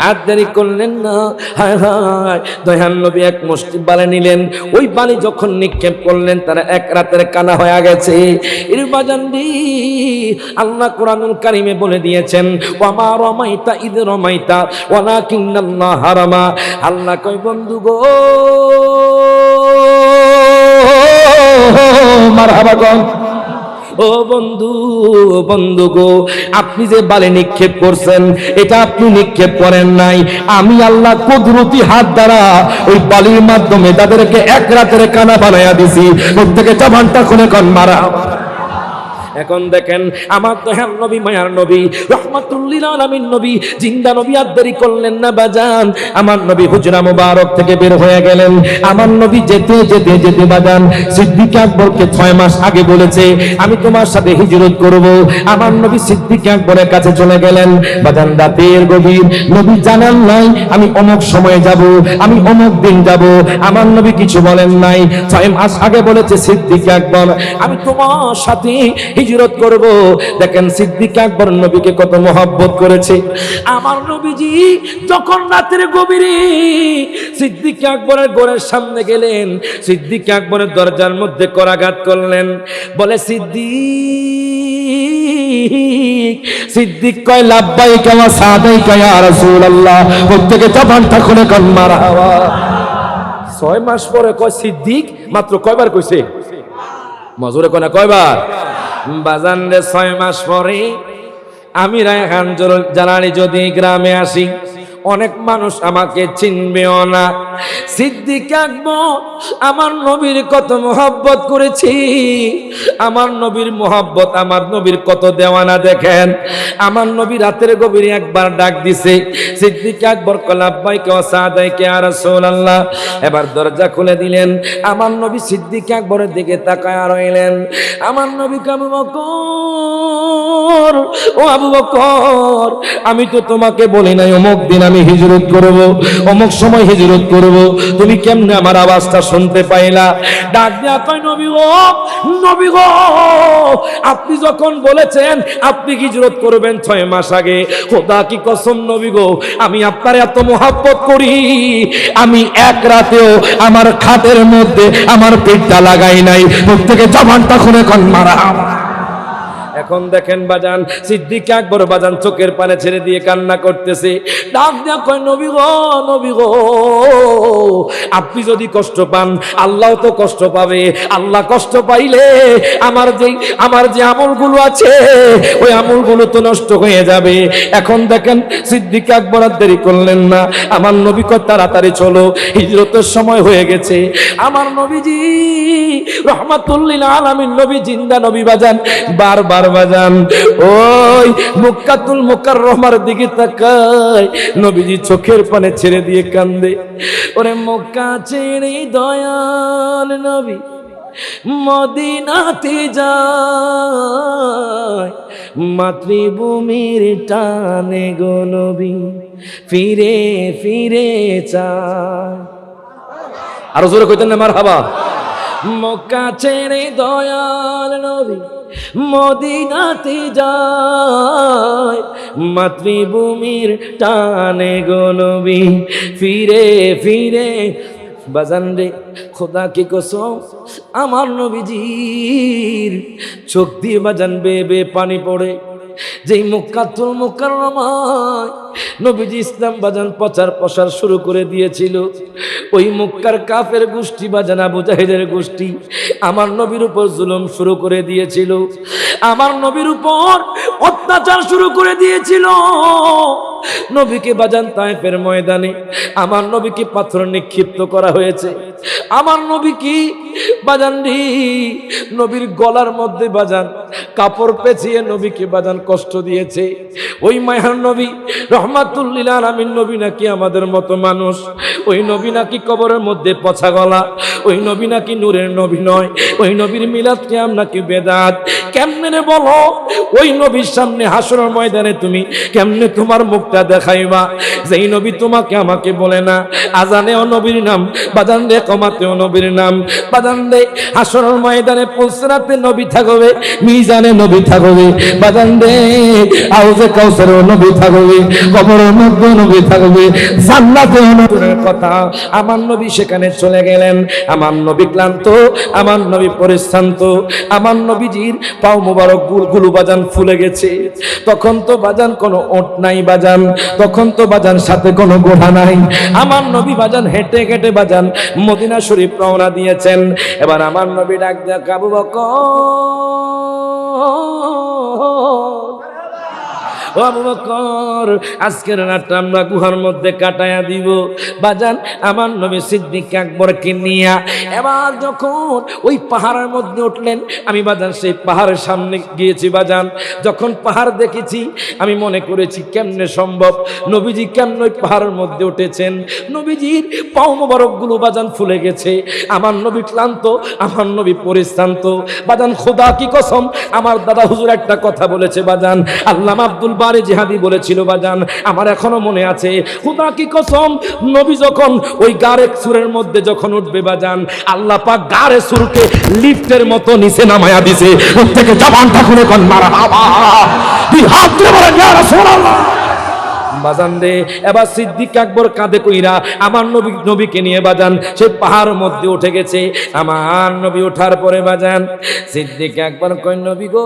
আর দেরি করলেন না। হায় হায়, দয়ার নবী এক মুষ্টি বালি নিলেন, ওই বালি যখন নিক্ষেপ করলেন তারা এক রাতের কানা হয়ে গেছে। এর বাজান রে, আল্লাহ কোরআনুল কারীমে বলে দিয়েছেন, ওয়ামা রমাইতা ইদ রমাইতা ওয়ালাকিন্নাল্লাহ রামা। আল্লাহ কয় বন্ধু গো, মারহাবা গো, ও বন্ধু বন্ধু গো, আপনি যে বালে নিক্ষেপ করছেন এটা আপনি নিক্ষেপ করেন নাই, আমি আল্লাহ কুদরতি হাত দ্বারা ওই বালির মাধ্যমে তাদেরকে এক রাতের কানা বানায়া দিছি। প্রত্যেকে জবানটা খুলে কোন মারা। এখন দেখেন আমার দয়ার নবী, মায়ার নবী, রহমাতুল লিল আলামিন নবী, জিন্দা নবী, আর দেরি করলেন না বাজান, আমার নবী হুজরা মুবারক থেকে বের হয়ে গেলেন। আমার নবী যেতে যেতে যেতে বাজান সিদ্দিক আকবরকে 6 মাস আগে বলেছে আমি তোমার সাথে হিজরত করব। আমার নবী সিদ্দিক আকবরের কাছে চলে গেলেন বাজান, রাতের গভীর, নবী জানান নাই আমি অমুক সময়ে যাব, আমি অমুক দিন যাব, আমার নবী কিছু বলেন নাই। 6 মাস আগে বলেছে সিদ্দিক আকবর আমি তোমার সাথে হিজরত করব। দেখেন সিদ্দিক আকবর নবীকে কত মহব্বত করেছে। আমার নবীজি যখন রাতের গভীরে সিদ্দিক আকবরের ঘরের সামনে গেলেন, সিদ্দিক আকবরের দরজার মধ্যে করাঘাত করলেন, বলে সিদ্দিক কয় লাব্বাইকা ওয়া সাদাইকা ইয়া রাসূলুল্লাহ। প্রত্যেকে জবানটা খুলে কোন মারহাবা। 6 মাস পরে কয় সিদ্দিক, মাত্র কয়বার কইছে? মজুরে কোনা কয়বার? বাজান রে 6 মাস পরে আমি রায়হান জালালি যদি গ্রামে আসি, অনেক মানুষ আমাকে চিনবেও না। সিদ্দিক আকবর আমার নবীর কত মহব্বত করেছি, আমার নবীর মহব্বত, আমার নবীর কত দেওয়ানা দেখেন। আমার নবী রাতের গভীরে একবার ডাক দিছে, সিদ্দিক আকবর লাব্বাইকা ওয়া সাদাইকা ইয়া রাসূলুল্লাহ। এবার দরজা খুলে দিলেন, আমার নবী সিদ্দিক আকবরের দিকে তাকায়া রইলেন। আমার নবী আবু বকর, ও আবু বকর আমি তো তোমাকে বলি নাই অমুক দিন আমি হিজরত করব, অমুক সময় হিজরত করব, তুমি কেমনে আমার আওয়াজটা শুনতে পাইলা? ডাক দিয়া কয় নবী গো, নবী গো আপনি যখন বলেছেন আপনি হিজরত করবেন 6 মাস আগে, খোদা কি কসম নবী গো আমি আপনার এত মহব্বত করি, আমি এক রাতেও আমার খাটের মধ্যে আমার পেটটা লাগাই নাই। প্রত্যেকে জবানটা খুলে কোন মারা। এখন দেখেন বাজান সিদ্দিক আকবর বাজান চোখের পানি ছেড়ে দিয়ে কান্না করতেছে। ডাক দিয়া কয় নবী গো, নবী গো আপনি যদি কষ্ট পান আল্লাহ তো কষ্ট পাবে, আল্লাহ কষ্ট পাইলে আমার যে আমলগুলো আছে ওই আমলগুলো তো নষ্ট হয়ে যাবে। এখন দেখেন সিদ্দিক আকবর আর দেরি করলেন না, আমার নবী কয় তাড়াতাড়ি চলো, হিজরতের সময় হয়ে গেছে। আমার নবীজি রহমাতুল লিল আলামিন নবী, জিন্দা নবী বাজান, বারবার বাজান ওই মুক্কাতুল মুকাররমার দিকে তাকায়, নবীজি চোখের পানি ছেড়ে দিয়ে কান্দে। ওরে মক্কা ছেড়ে দয়াল নবী মদিনাতে যায় মাতৃভূমির টানে গো নবী ফিরে ফিরে চায়। আরো জোরে কইতেন না মারহাবা। মক্কা ছেড়ে দয়াল নবী মদিনাতে যায় মাতৃভূমির টানে গো নবী ফিরে ফিরে। বাজান রে খোদা কি কসম আমার নবীজির চোখ দিয়ে বাজান বেয়ে পানি পড়ে। যেই মুক্কাতুল মুকাররমায় নবীজি ইসলাম বাজান প্রচার প্রসার শুরু করে দিয়েছিল, ওই মক্কার কাফের গোষ্ঠী বাজান আবু জাহেলের গোষ্ঠী আমার নবীর উপর জুলুম শুরু করে দিয়েছিল, আমার নবীর উপর অত্যাচার শুরু করে দিয়েছিল। নবীকে বাজান তায়েফের ময়দানে আমার নবীকে পাথর নিক্ষিপ্ত করা হয়েছে। আমার নবী কি বাজান রে নবীর গলার মধ্যে বাজান কাপড় পেঁচিয়ে নবীকে বাজান কষ্ট দিয়েছে। ওই মায়ার নবী রহমাতুল লিল আলামিন নবী নাকি আমাদের মতো মানুষ, ওই নবী নাকি কবরের মধ্যে পচা গলা, ওই নবী নাকি নূরের নবী নয়, ওই নবীর মিলাদ কিয়াম নাকি বেদাত। কেমনে রে বলো ওই নবীর সামনে হাসরের ময়দানে তুমি কেমনে তোমার মুখটা দেখাইবা? যেই নবী তোমাকে আমাকে বলে না আজানেও নবীর নাম, বাজান রে কমাতেও নবীর নাম, বাজান রে হাসরের ময়দানে পুলসিরাতে নবী থাকবে, মিজানে নবী থাকবে, বাজান রে আউযে কাউসারেও নবী থাকবে, কবরের মধ্যে নবী থাকবে, জান্নাতেও নবীর কথা। আমার নবী সেখানে চলে গেলেন, আমার নবী ক্লান্ত, আমার নবী পরিশ্রান্ত, আমার নবীজির পাও মোবারক গুলো বাজান ফুলে গেছে। তখন তো বাজান কোনো ওট নাই বাজান, তখন তো বাজান সাথে কোনো ঘোড়া নাই। আমার নবী বাজান হেঁটে হেঁটে বাজান মদিনা শরীফ রওনা দিয়েছেন। এবার আমার নবী ডাক দেয়া আবু বকর, ও আবু বকর আজকের রাতটা আমরা গুহার মধ্যে কাটায়া দিব। বাজান আমার নবী সিদ্দিক আকবরকে নিয়া এবার যখন ওই পাহাড়ের মধ্যে উঠলেন, আমি বাজান সেই পাহাড়ের সামনে গিয়েছি বাজান। যখন পাহাড় দেখেছি আমি মনে করেছি কেমনে সম্ভব নবীজি কেমন ওই পাহাড়ের মধ্যে উঠেছেন। নবীজির পাও মোবারকগুলো বাজান ফুলে গেছে, আমার নবী ক্লান্ত, আমার নবী পরিশ্রান্ত। বাজান খোদা কি কসম আমার দাদা হুজুর একটা কথা বলেছে বাজান, আল্লামা আব্দুল বারি জিহাদি বলেছিল বাজান, আমার এখনো মনে আছে। খোদা কি কসম নবী যখন ওই গারে সুরের মধ্যে যখন উঠবে বাজান, আল্লাহ পাক গারে সুরকে লিফটের মতো নিচে নামায়া দিছে। ওর থেকে জবানটা খুলে কোন মারহাবা, দুই হাত তুলে বলেন ইয়া রাসূলুল্লাহ। বাজান রে এবার সিদ্দিক আকবর কাঁধে কইরা আমার নবীকে নিয়ে বাজান সেই পাহাড়ের মধ্যে উঠে গেছে। আমার নবী ওঠার পরে বাজান সিদ্দিক আকবর কই নবী গো,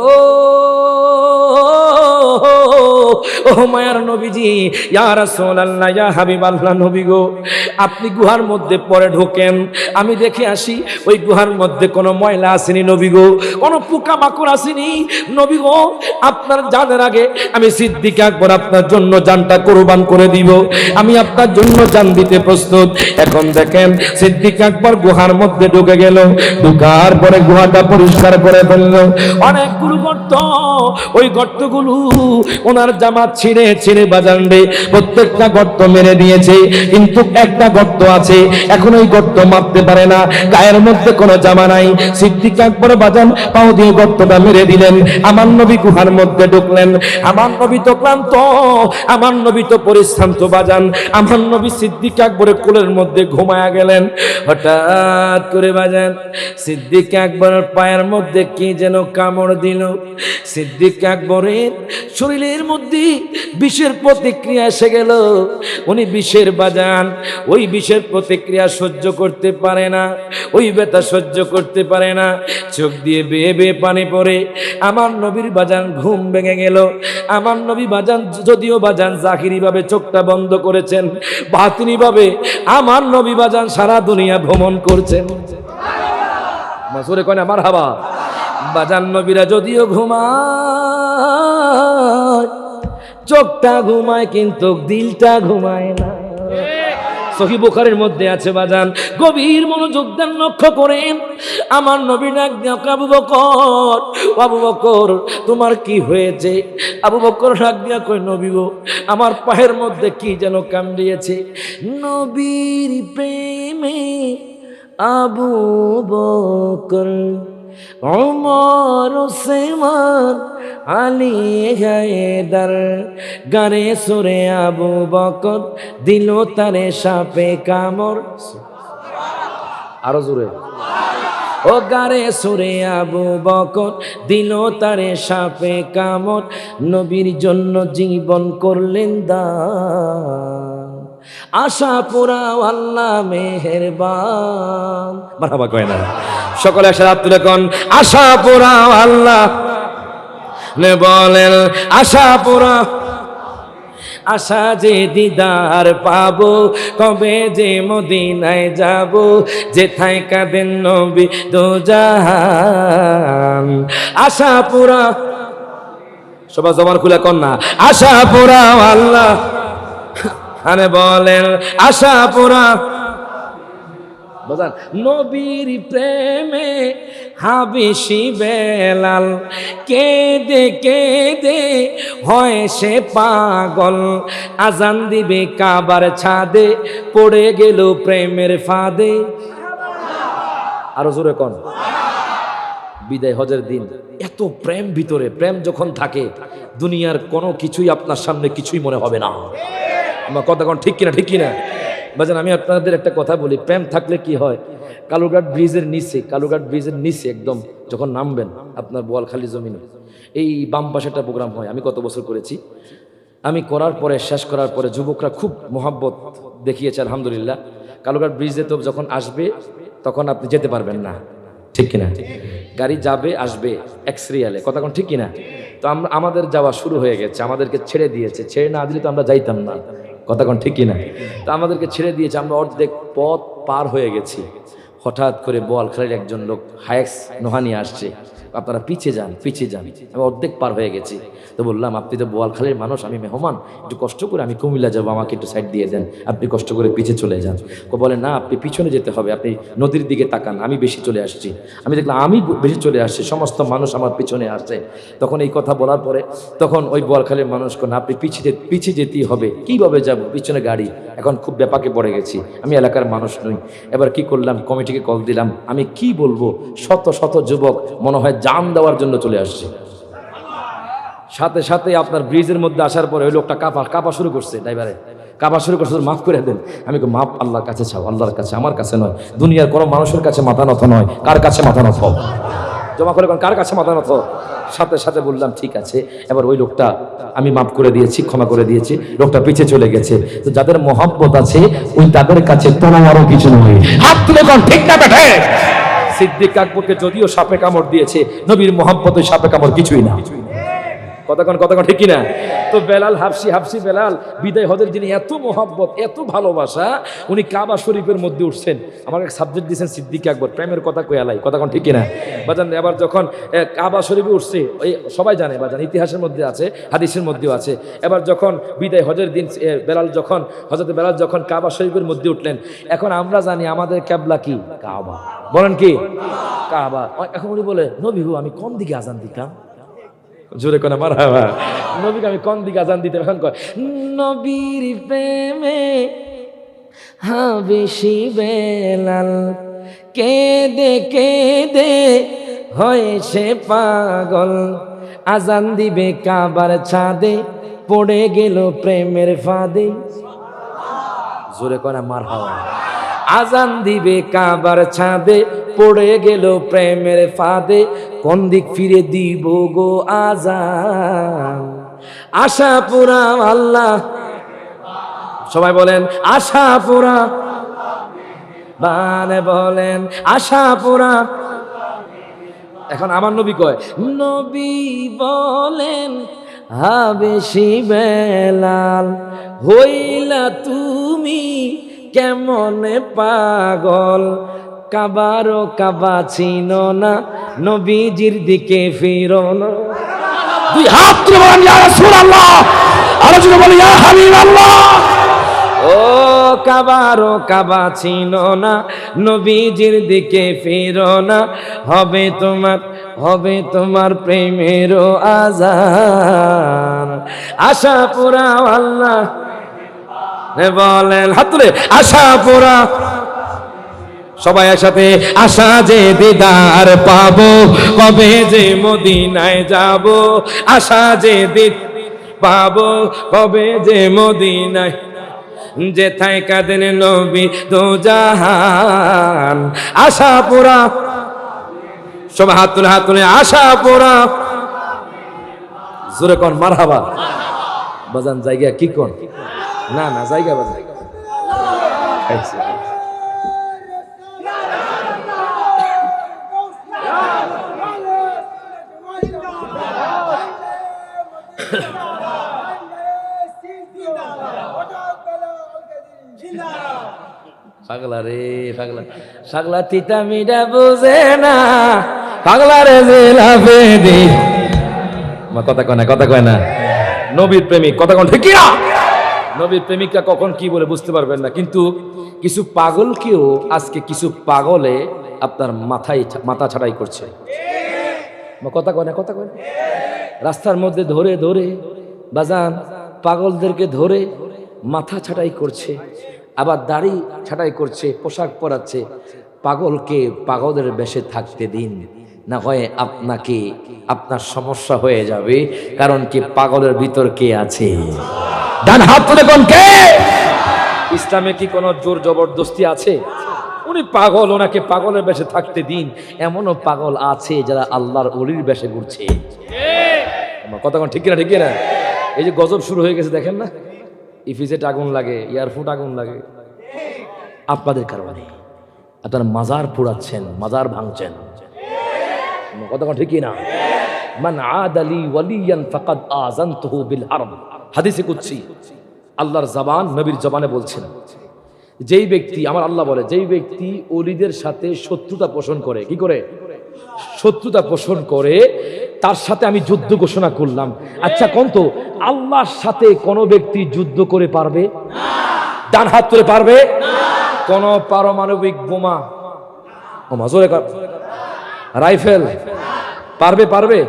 ও মায়ার নবীজি, ইয়া রাসূলুল্লাহ, ইয়া হাবিবাল্লাহ, নবী গো আপনি গুহার মধ্যে পরে ঢোকেন, আমি দেখে আসি ওই গুহার মধ্যে কোনো ময়লা আসেনি নবী গো, কোনো পোকামাকড় আসেনি নবী গো। আপনার জানের আগে আমি সিদ্দিক আকবর আপনার জন্য জানটা কুরবান করে দিব, আমি আপনার জন্য জান দিতে প্রস্তুত। এখন দেখেন সিদ্দিক আকবর গুহার মধ্যে ঢুকে গেল, ঢুকার পরে গুহাটা পরিষ্কার করে ফেলল। অনেকগুলো গর্ত, ওই গর্তগুলো ওনার জামা ছিঁড়ে ছিঁড়ে বাজান রে প্রত্যেকটা গর্ত মেরে দিয়েছে, কিন্তু একটা গর্ত আছে এখন ওই গর্ত মাপতে পারে না, গায়ের মধ্যে কোনো জামা নাই। সিদ্দিক আকবর বাজান পাও দিয়ে গর্তটা মেরে দিলেন। আমার নবী গুহার মধ্যে ঢুকলেন। আমার নবী তো ক্লান্ত, আমার নবী তো পরিশ্রান্ত বাজান। আমার নবী সিদ্দিক আকবরের কোলের মধ্যে ঘুমায়া গেলেন। হঠাৎ করে বাজান সিদ্দিক আকবরের পায়ের মধ্যে কি যেন কামড় দিল। সিদ্দিক আকবরের শরীরের মধ্যে বিষের প্রতিক্রিয়া এসে গেল। উনি বিষের বাজান ওই বিষের প্রতিক্রিয়া সহ্য করতে পারে না, ওই ব্যথা সহ্য করতে পারে না, চোখ দিয়ে বেয়ে বেয়ে পানি পড়ে। আমার নবীর বাজান ঘুম ভেঙে গেল। আমার নবী বাজান যদিও বাজান জাহিরি ভাবে চোখটা বন্ধ করেছেন, বাতিনি ভাবে আমার নবী বাজান সারা দুনিয়া ভ্রমণ করছেন। মাসুরে কয় না মারহাবা। বাজান নবীরা যদিও ঘুমায়, চোখটা ঘুমায় কিন্তু দিলটা ঘুমায় না। সহিহ বুখারীর মধ্যে আছে বাজান, গভীর মনোযোগ দেন, লক্ষ্য করেন। আমার নবী ডাক দিয়ে আবু বকর, আবু বকর তোমার কি হয়েছে? আবু বকর ডাক দিয়া কই নবী গো আমার পায়ের মধ্যে কি যেন কামড়িয়েছে। নবীর প্রেমে আবু বকর ওমর উসমান আলী হায়দার গারে সুরে আবু বকর দিল তারে সাপে কামড় আরো জোরে ও গারে সুরে আবু বকর দিল তারে সাপে কামড় নবীর জন্য জীবন করলেন দান আশা পুরা আল্লাহ মেহেরবান মারহাবা কয় না সকলে একসাথে হাত তুলে কোন আশা পুরা আল্লাহ নে বলেন আশা পুরা আশা যে দিদার পাবো কবে যে মদিনায় যাব যেথায় কাঁদেন নবী দো জাহান আশা পুরা সবাই জবান খুলে কর না আশা পুরা আল্লাহ আরে বলেন আশা পুরা বাজান নবীর প্রেমে হাবিশি বেলাল কেঁদে কেঁদে হয় সে পাগল আজান দিবে কাবার ছাদে পড়ে গেল প্রেমের ফাঁদে আরো জোরে কোন বিদায় হজের দিন এত প্রেম ভিতরে প্রেম যখন থাকে দুনিয়ার কোনো কিছুই আপনার সামনে কিছুই মনে হবে না আমার কথা কোন ঠিক কিনা ঠিক কিনা বাজান আমি আপনাদের একটা কথা বলি প্রেম থাকলে কি হয় কালুরঘাট ব্রিজের নিচে একদম যখন নামবেন আপনার বোয়ালখালী জমিনে এই বাম পাশে একটা প্রোগ্রাম হয় আমি কত বছর করেছি আমি করার পরে শেষ করার পরে যুবকরা খুব মোহাব্বত দেখিয়েছে আলহামদুলিল্লাহ কালুরঘাট ব্রিজে তো যখন আসবে তখন আপনি যেতে পারবেন না ঠিক কিনা গাড়ি যাবে আসবে এক্সরিয়ালে কথা কোন ঠিক কিনা তো আমাদের যাওয়া শুরু হয়ে গেছে আমাদেরকে ছেড়ে দিয়েছে ছেড়ে না দিলে তো আমরা যাইতাম না কথা কোন ঠিক কিনা তো আমাদেরকে ছেড়ে দিয়েছে আমরা অর্ধেক পথ পার হয়ে গেছি হঠাৎ করে বোয়ালখালীর একজন লোক হায়েক্স নোহানি আসছে আপনারা পিছিয়ে যান আমি অর্ধেক পার হয়ে গেছি তো বললাম আপনি তো বোয়ালখালীর মানুষ আমি মেহমান একটু কষ্ট করে আমি কুমিল্লা যাবো আমাকে একটু সাইড দিয়ে দেন আপনি কষ্ট করে পিছিয়ে চলে যান ও বলে না আপনি পিছনে যেতে হবে আপনি নদীর দিকে তাকান আমি বেশি চলে আসছি আমি দেখলাম আমি বেশি চলে আসছি সমস্ত মানুষ আমার পিছনে আসছে তখন এই কথা বলার পরে তখন ওই বোয়ালখালীর মানুষ কোন আপনি পিছিয়ে যেতেই হবে কীভাবে যাব পিছনে গাড়ি এখন খুব ব্যাপাকে পড়ে গেছি আমি এলাকার মানুষ নই এবার কি করলাম কমিটিকে কল দিলাম আমি কি বলবো শত শত যুবক মনে হয় জান দেওয়ার জন্য চলে আসছে সাথে সাথে আপনার ব্রিজের মধ্যে আসার পরে ওই লোকটা কাঁপা শুরু করছে ড্রাইভারে কাঁপা শুরু করছে মাফ করে দেন আমি মাফ আল্লাহর কাছে চাও আল্লাহর কাছে আমার কাছে নয় দুনিয়ার কোনো মানুষের কাছে মাথা নত নয় কার কাছে মাথা নত জমা করে কার কাছে মাথা নত সাথে সাথে বললাম ঠিক আছে এবার ওই লোকটা আমি মাফ করে দিয়েছি ক্ষমা করে দিয়েছি লোকটা পিছিয়ে চলে গেছে তো যাদের মহব্বত আছে ওই তাদের কাছে তোমারও কিছু নয় হাত তুলে কোন ঠিক না বেঠে সিদ্দিক আকবরকে যদিও সাপে কামড় দিয়েছে নবীর মহব্বতে সাপে কামড় কিছুই না কতক্ষণ ঠিক কিনা তো বেলাল হাফসি বেলাল বিদায় হজের যিনি এত মহব্বত এত ভালোবাসা উনি কাবা শরীফের মধ্যে উঠছেন আমাকে সাবজেক্ট দিয়েছেন সিদ্দিক আকবর প্রেমের কথা কয়ালাই কতক্ষণ ঠিক কিনা বাজান এবার যখন কাবা শরীফে উঠছে ওই সবাই জানে বাজান ইতিহাসের মধ্যে আছে হাদিসের মধ্যেও আছে এবার যখন বিদায় হজের দিন হযরত বেলাল যখন কাবা শরীফের মধ্যে উঠলেন এখন আমরা জানি আমাদের কিবলা কি কাবা বলেন কি কাবা এখন উনি বলে নবী আমি কোন দিকে আজান দিতাম জোরে কোনা মারহাবা নবীকে আমি কোন দিকে আজান দিতে এখন কয় নবীর প্রেমে হাবিশি বেলাল কেঁদে কেঁদে হয় সে পাগল আজান দিবে কাবার ছাদে পড়ে গেল প্রেমের ফাঁদে জোরে কোনা মারহাবা আজান দিবে কাবার ছাদে পড়ে গেল প্রেমের ফাঁদে কোন দিক ফিরে দিব গো আজান আশা পুরা আল্লাহ সবাই বলেন আশা পুরা বানে বলেন আশা পুরা এখন আমার নবী কয় নবী বলেন হাবেশি বেলাল হইলা তুমি কেমনে পাগল কাবারও কাবা চিনো না নবীজির দিকে ফিরো না দুই হাত তুলে বলেন ইয়া রাসূলুল্লাহ আর জোরে বলেন ইয়া হাবিবাল্লাহ ও কাবারও কাবা চিনো না নবীজির দিকে ফিরো না হবে তোমার প্রেমেরও আযান আশা পুরা আল্লাহ বলেন হাত তুলে আশা পুরা সবাই একসাথে, আশা যে দিদার পাবো, কবে যে মদিনায় যাব, আশা যে পাবো, কবে যে মদিনায়, যেথায় কাঁদেন নবী দো জাহান, আশা পুরা। সবাই হাত তুলে আশা পুরা, জোরে কোন মারহাবা। বাজান জায়গা কি কোন, না না জায়গা বাজান খাইছে। পাগলা রে পাগলা, পাগলা তিতা মিঠা বুঝে না, পাগলা রে জেলাবে দি। কথা কয় না, কথা কয় না। নবীর প্রেমিক, কথা কন ঠিক না? নবীর প্রেমিকরা কখন কি বলে বুঝতে পারবেন না, কিন্তু কিছু পাগলকেও আজকে কিছু পাগলে আপনার মাথা ছাড়াই করছে। কথা কয় না, কথা কয় না। রাস্তার মধ্যে ধরে ধরে বাজান পাগলদেরকে ধরে মাথা ছাটাই করছে, আবার দাড়ি ছাটাই করছে, পোশাক পরাচ্ছে। পাগলকে পাগলের বেশে থাকতে দিন, না হয় আপনাকে আপনার সমস্যা হয়ে যাবে। কারণ কি, পাগলের ভিতর কে আছে? ডান হাত তুলে কোন কে? ইসলামে কি কোনো জোর জবরদস্তি আছে? উনি পাগল, ওনাকে পাগলের বেশে থাকতে দিন। এমনও পাগল আছে যারা আল্লাহর ওলির বেশে ঘুরছে। কথা কোন ঠিক না? ঠিক না? এই যে গজব শুরু হয়ে গেছে দেখেন না, ইফিজেট আগুন লাগে, এয়ারফুট আগুন লাগে, আপনাদের কারণে। আপনারা মাজার পোড়াচ্ছেন, মাজার ভাঙছেন। কথা কোন ঠিক না? মান আদালি ওয়ালিয়ান ফাকাদ আযানতুহু বিল হারব। হাদিসে কুদসি আল্লাহর জবান, নবীর জবানে বলছেন, যেই ব্যক্তি, আমার আল্লাহ বলে, যেই ব্যক্তি ওলিদের সাথে শত্রুতা পোষণ করে, কি করে? শত্রুতা পোষণ করে, তার সাথে আমি যুদ্ধ ঘোষণা করলাম। আচ্ছা কোন তো, আল্লাহর সাথে কোন ব্যক্তি যুদ্ধ করে পারবে? ডান হাত তুলে পারবে? কোন পারমাণবিক বোমা, রাইফেল পারবে? পারবে?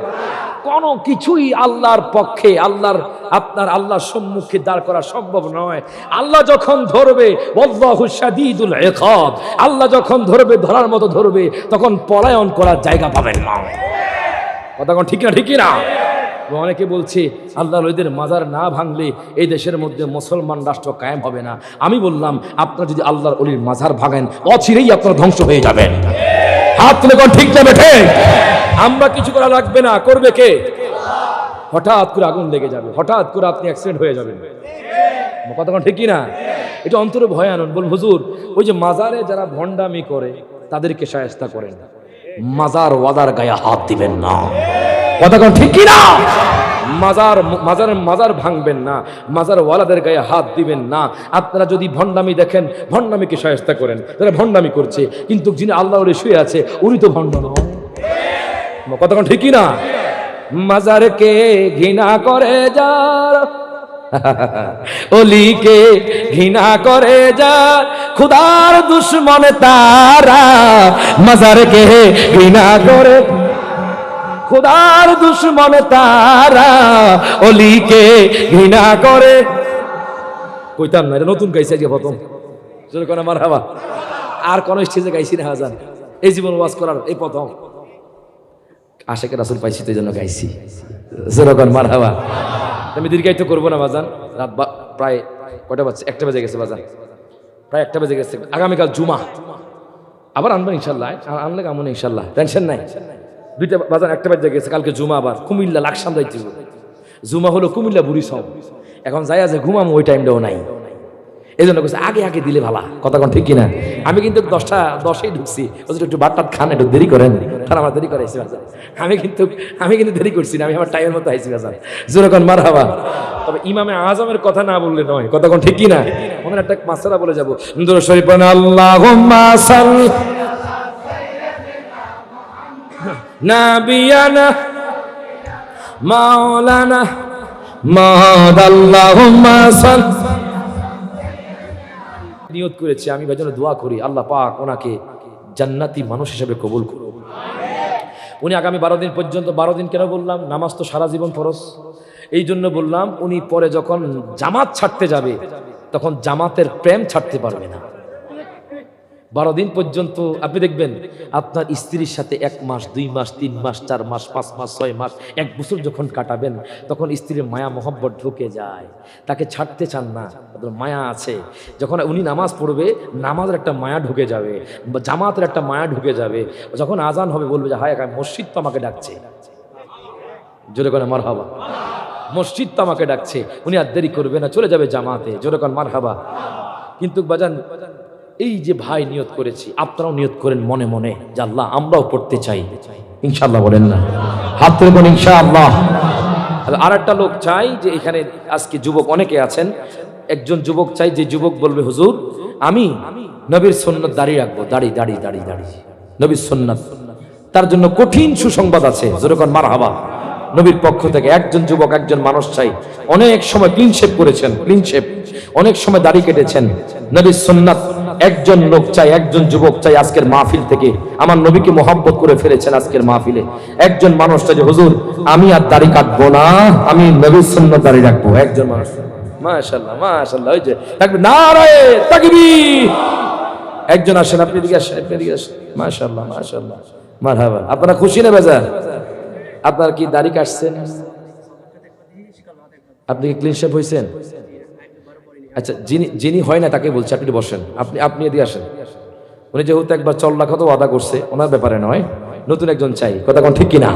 কোন কিছুই আল্লাহর পক্ষে, আল্লাহর সম্মুখে দাঁড় করা সম্ভব নয়। আল্লাহ যখন ধরবে, ওয়াল্লাহু শাদীদুল ইকাব, আল্লাহ যখন ধরবে, ধরার মতো ধরবে, তখন পলায়ন করার জায়গা পাবেন না। কথা কোন ঠিক না? ঠিক না? অনেকে বলছে আল্লাহর ওলিদের মাজার না ভাঙলে এই দেশের মধ্যে মুসলমান রাষ্ট্র কায়েম হবে না। আমি বললাম, আপনারা যদি আল্লাহর ওলির মাজার ভাঙেন, অচিরেই আপনারা ধ্বংস হয়ে যাবেন। হাত তুলে কোন ঠিক যাবে? ঠিক। আমরা কিছু করা লাগবে না, করবে কে? হঠাৎ করে আগুন লেগে যাবে, হঠাৎ করে আপনি অ্যাক্সিডেন্ট হয়ে যাবেন। কথা কোন ঠিক না? এটা অন্তরে ভয় আনুন। বল হুজুর, ওই যে মাজারে যারা ভণ্ডামি করে তাদেরকে শায়েস্তা করেন, মাজার ওয়াদার গায়ে হাত দিবেন না। কথা কোন ঠিক না? মাজার ভাঙবেন না, মাজার ওয়ালাদের গায়ে হাত দিবেন না। আপনারা যদি ভণ্ডামি দেখেন, ভণ্ডামিকে শায়েস্তা করেন, তারা ভণ্ডামি করছে, কিন্তু যিনি আল্লাহ ওলি শুয়ে আছে উনি তো ভণ্ড নয়। কথা কোন ঠিক না? মাজারকে ঘৃণা করে যার, ওলিকে ঘৃণা করে যার, খুদার দুশ্মন তারা। মাজারকে ঘৃণা করে, খুদার দুশ্মন তারা, ওলিকে ঘৃণা করে। কইতাম না, এটা নতুন গাইছি আজকে প্রথম। মারহাবা। আর কোন স্টেজে গাইছি না হাজান, এই জীবন ওয়াজ করার এই প্রথম। আশেকের রাসূল পাইছি তো, এই জন্য গাইছি। যেরকম মারহাবা। আমি দীর্ঘায়িত করবো না বাজান, রাত প্রায় কয়টা বাজছে? 1টা বেজে গেছে বাজান, প্রায় 1টা বেজে গেছে। আগামীকাল জুমা, আবার আনবেন ইনশাল্লাহ, আনলে কেমন ইনশাল্লাহ, টেনশন নাই। 2টা বাজান, 1টা বেজে গেছে। কালকে জুমা, আবার কুমিল্লা লাকসাম যাইতে হবে। জুমা হলো কুমিল্লা বুড়ি সব, এখন যাই আছে ঘুমাম, ওই টাইমটাও নাই। এই জন্য আগে আগে দিলে ভালা। কথা কোন ঠিক কিনা? আমি কিন্তু 10টায় ঢুকছি, একটু বাট্টাত খান, একটু দেরি করেন, তারা আমার দেরি করাইছি বাজার। আমি কিন্তু দেরি করছি না, আমি আমার টাইমের মতো আইছি বাজার। যেরকম মারহাবা। তবে ইমামে আজমের কথা না বললে নয়। কথা কোন ঠিক কিনা? মনে একটা মাসালা বলে যাবো। দুরূদ শরীফ পড়েন, আল্লাহুম্মা সাল্লি নাবিয়ানা মাওলানা মুহাম্মদ, আল্লাহুম্মা সাল্লি। নিয়ত করেছি আমি ভাই, যেন দোয়া করি আল্লাহ পাক ওনাকে জান্নাতি মানুষ হিসেবে কবুল করুন। উনি আগামী 12 দিন পর্যন্ত, 12 দিন কেন বললাম? নামাজ তো সারা জীবন ফরজ, এই জন্য বললাম। উনি পরে যখন জামাত ছাড়তে যাবে, তখন জামাতের প্রেম ছাড়তে পারবে না। 12 দিন পর্যন্ত আপনি দেখবেন আপনার স্ত্রীর সাথে 1 মাস 2 মাস 3 মাস 4 মাস 5 মাস 6 মাস 1 বছর যখন কাটাবেন তখন স্ত্রীর মায়া মহব্বত ঢুকে যায়, তাকে ছাড়তে চান না, মায়া আছে। যখন উনি নামাজ পড়বে নামাজের একটা মায়া ঢুকে যাবে, জামাতের একটা মায়া ঢুকে যাবে। যখন আজান হবে বলবে যে হায় মসজিদ তো আমাকে ডাকছে, জোরে করে মারহাবা, মসজিদ তো আমাকে ডাকছে। উনি আর দেরি করবে না, চলে যাবে জামাতে, জোরে করে মারহাবা। কিন্তু বাজান এই যে ভাই নিয়ত করেছি, আপনারাও নিয়ত করেন মনে মনে যে আল্লাহ আমরাও পড়তে চাই ইনশাআল্লাহ, বলেন না, হাত তুলে বলেন ইনশাআল্লাহ। আর একটা লোক চাই যে এখানে আজকে যুবক অনেকে আছেন, একজন যুবক চাই যে যুবক বলবে হুজুর আমি নবীর সুন্নাত দাঁড়িয়ে রাখবো, দাড়ি দাড়ি দাড়ি দাড়ি নবীর সুন্নাত। তার জন্য কঠিন সুসংবাদ আছে, যেরকম মারহাবা। নবীর পক্ষ থেকে একজন যুবক, একজন মানুষ চাই, অনেক সময় ক্লিন শেভ করেছেন, ক্লিন শেভ, অনেক সময় দাড়ি কেটেছেন, নবীর সুন্নাত। একজন লোক চাই, একজন যুবক চাই আজকের মাহফিল থেকে, আমার নবীকে মোহাব্বত করে ফেলেছেন আজকের মাহফিলে। একজন মানুষ চাই যে হুজুর আমি আর দাড়ি কাটবো না, আমি নবীর সুন্নাত দাড়ি রাখবো। একজন মানুষ, মাশাআল্লাহ মাশাআল্লাহ, ওই যে থাকবে নারায়ে তাকবীর। একজন আসেন, আপনি এদিকে আসেন, আপনি এদিকে আসেন, মাশাআল্লাহ মাশাআল্লাহ মারহাবা। আপনারা খুশি না বেজার? আপনার কি দাড়ি কাটছেন? আপনি কি ক্লিন শেভ হয়েছেন? আচ্ছা, যিনি হয় না তাকে বলছি, আপনি বসেন, আপনি এদিকে আসেন। উনি যেহেতু একবার 4 লাখ তো ওয়াদা করছে, ওনার ব্যাপারে নয়, নতুন একজন চাই, কথা কোন ঠিক কিনা?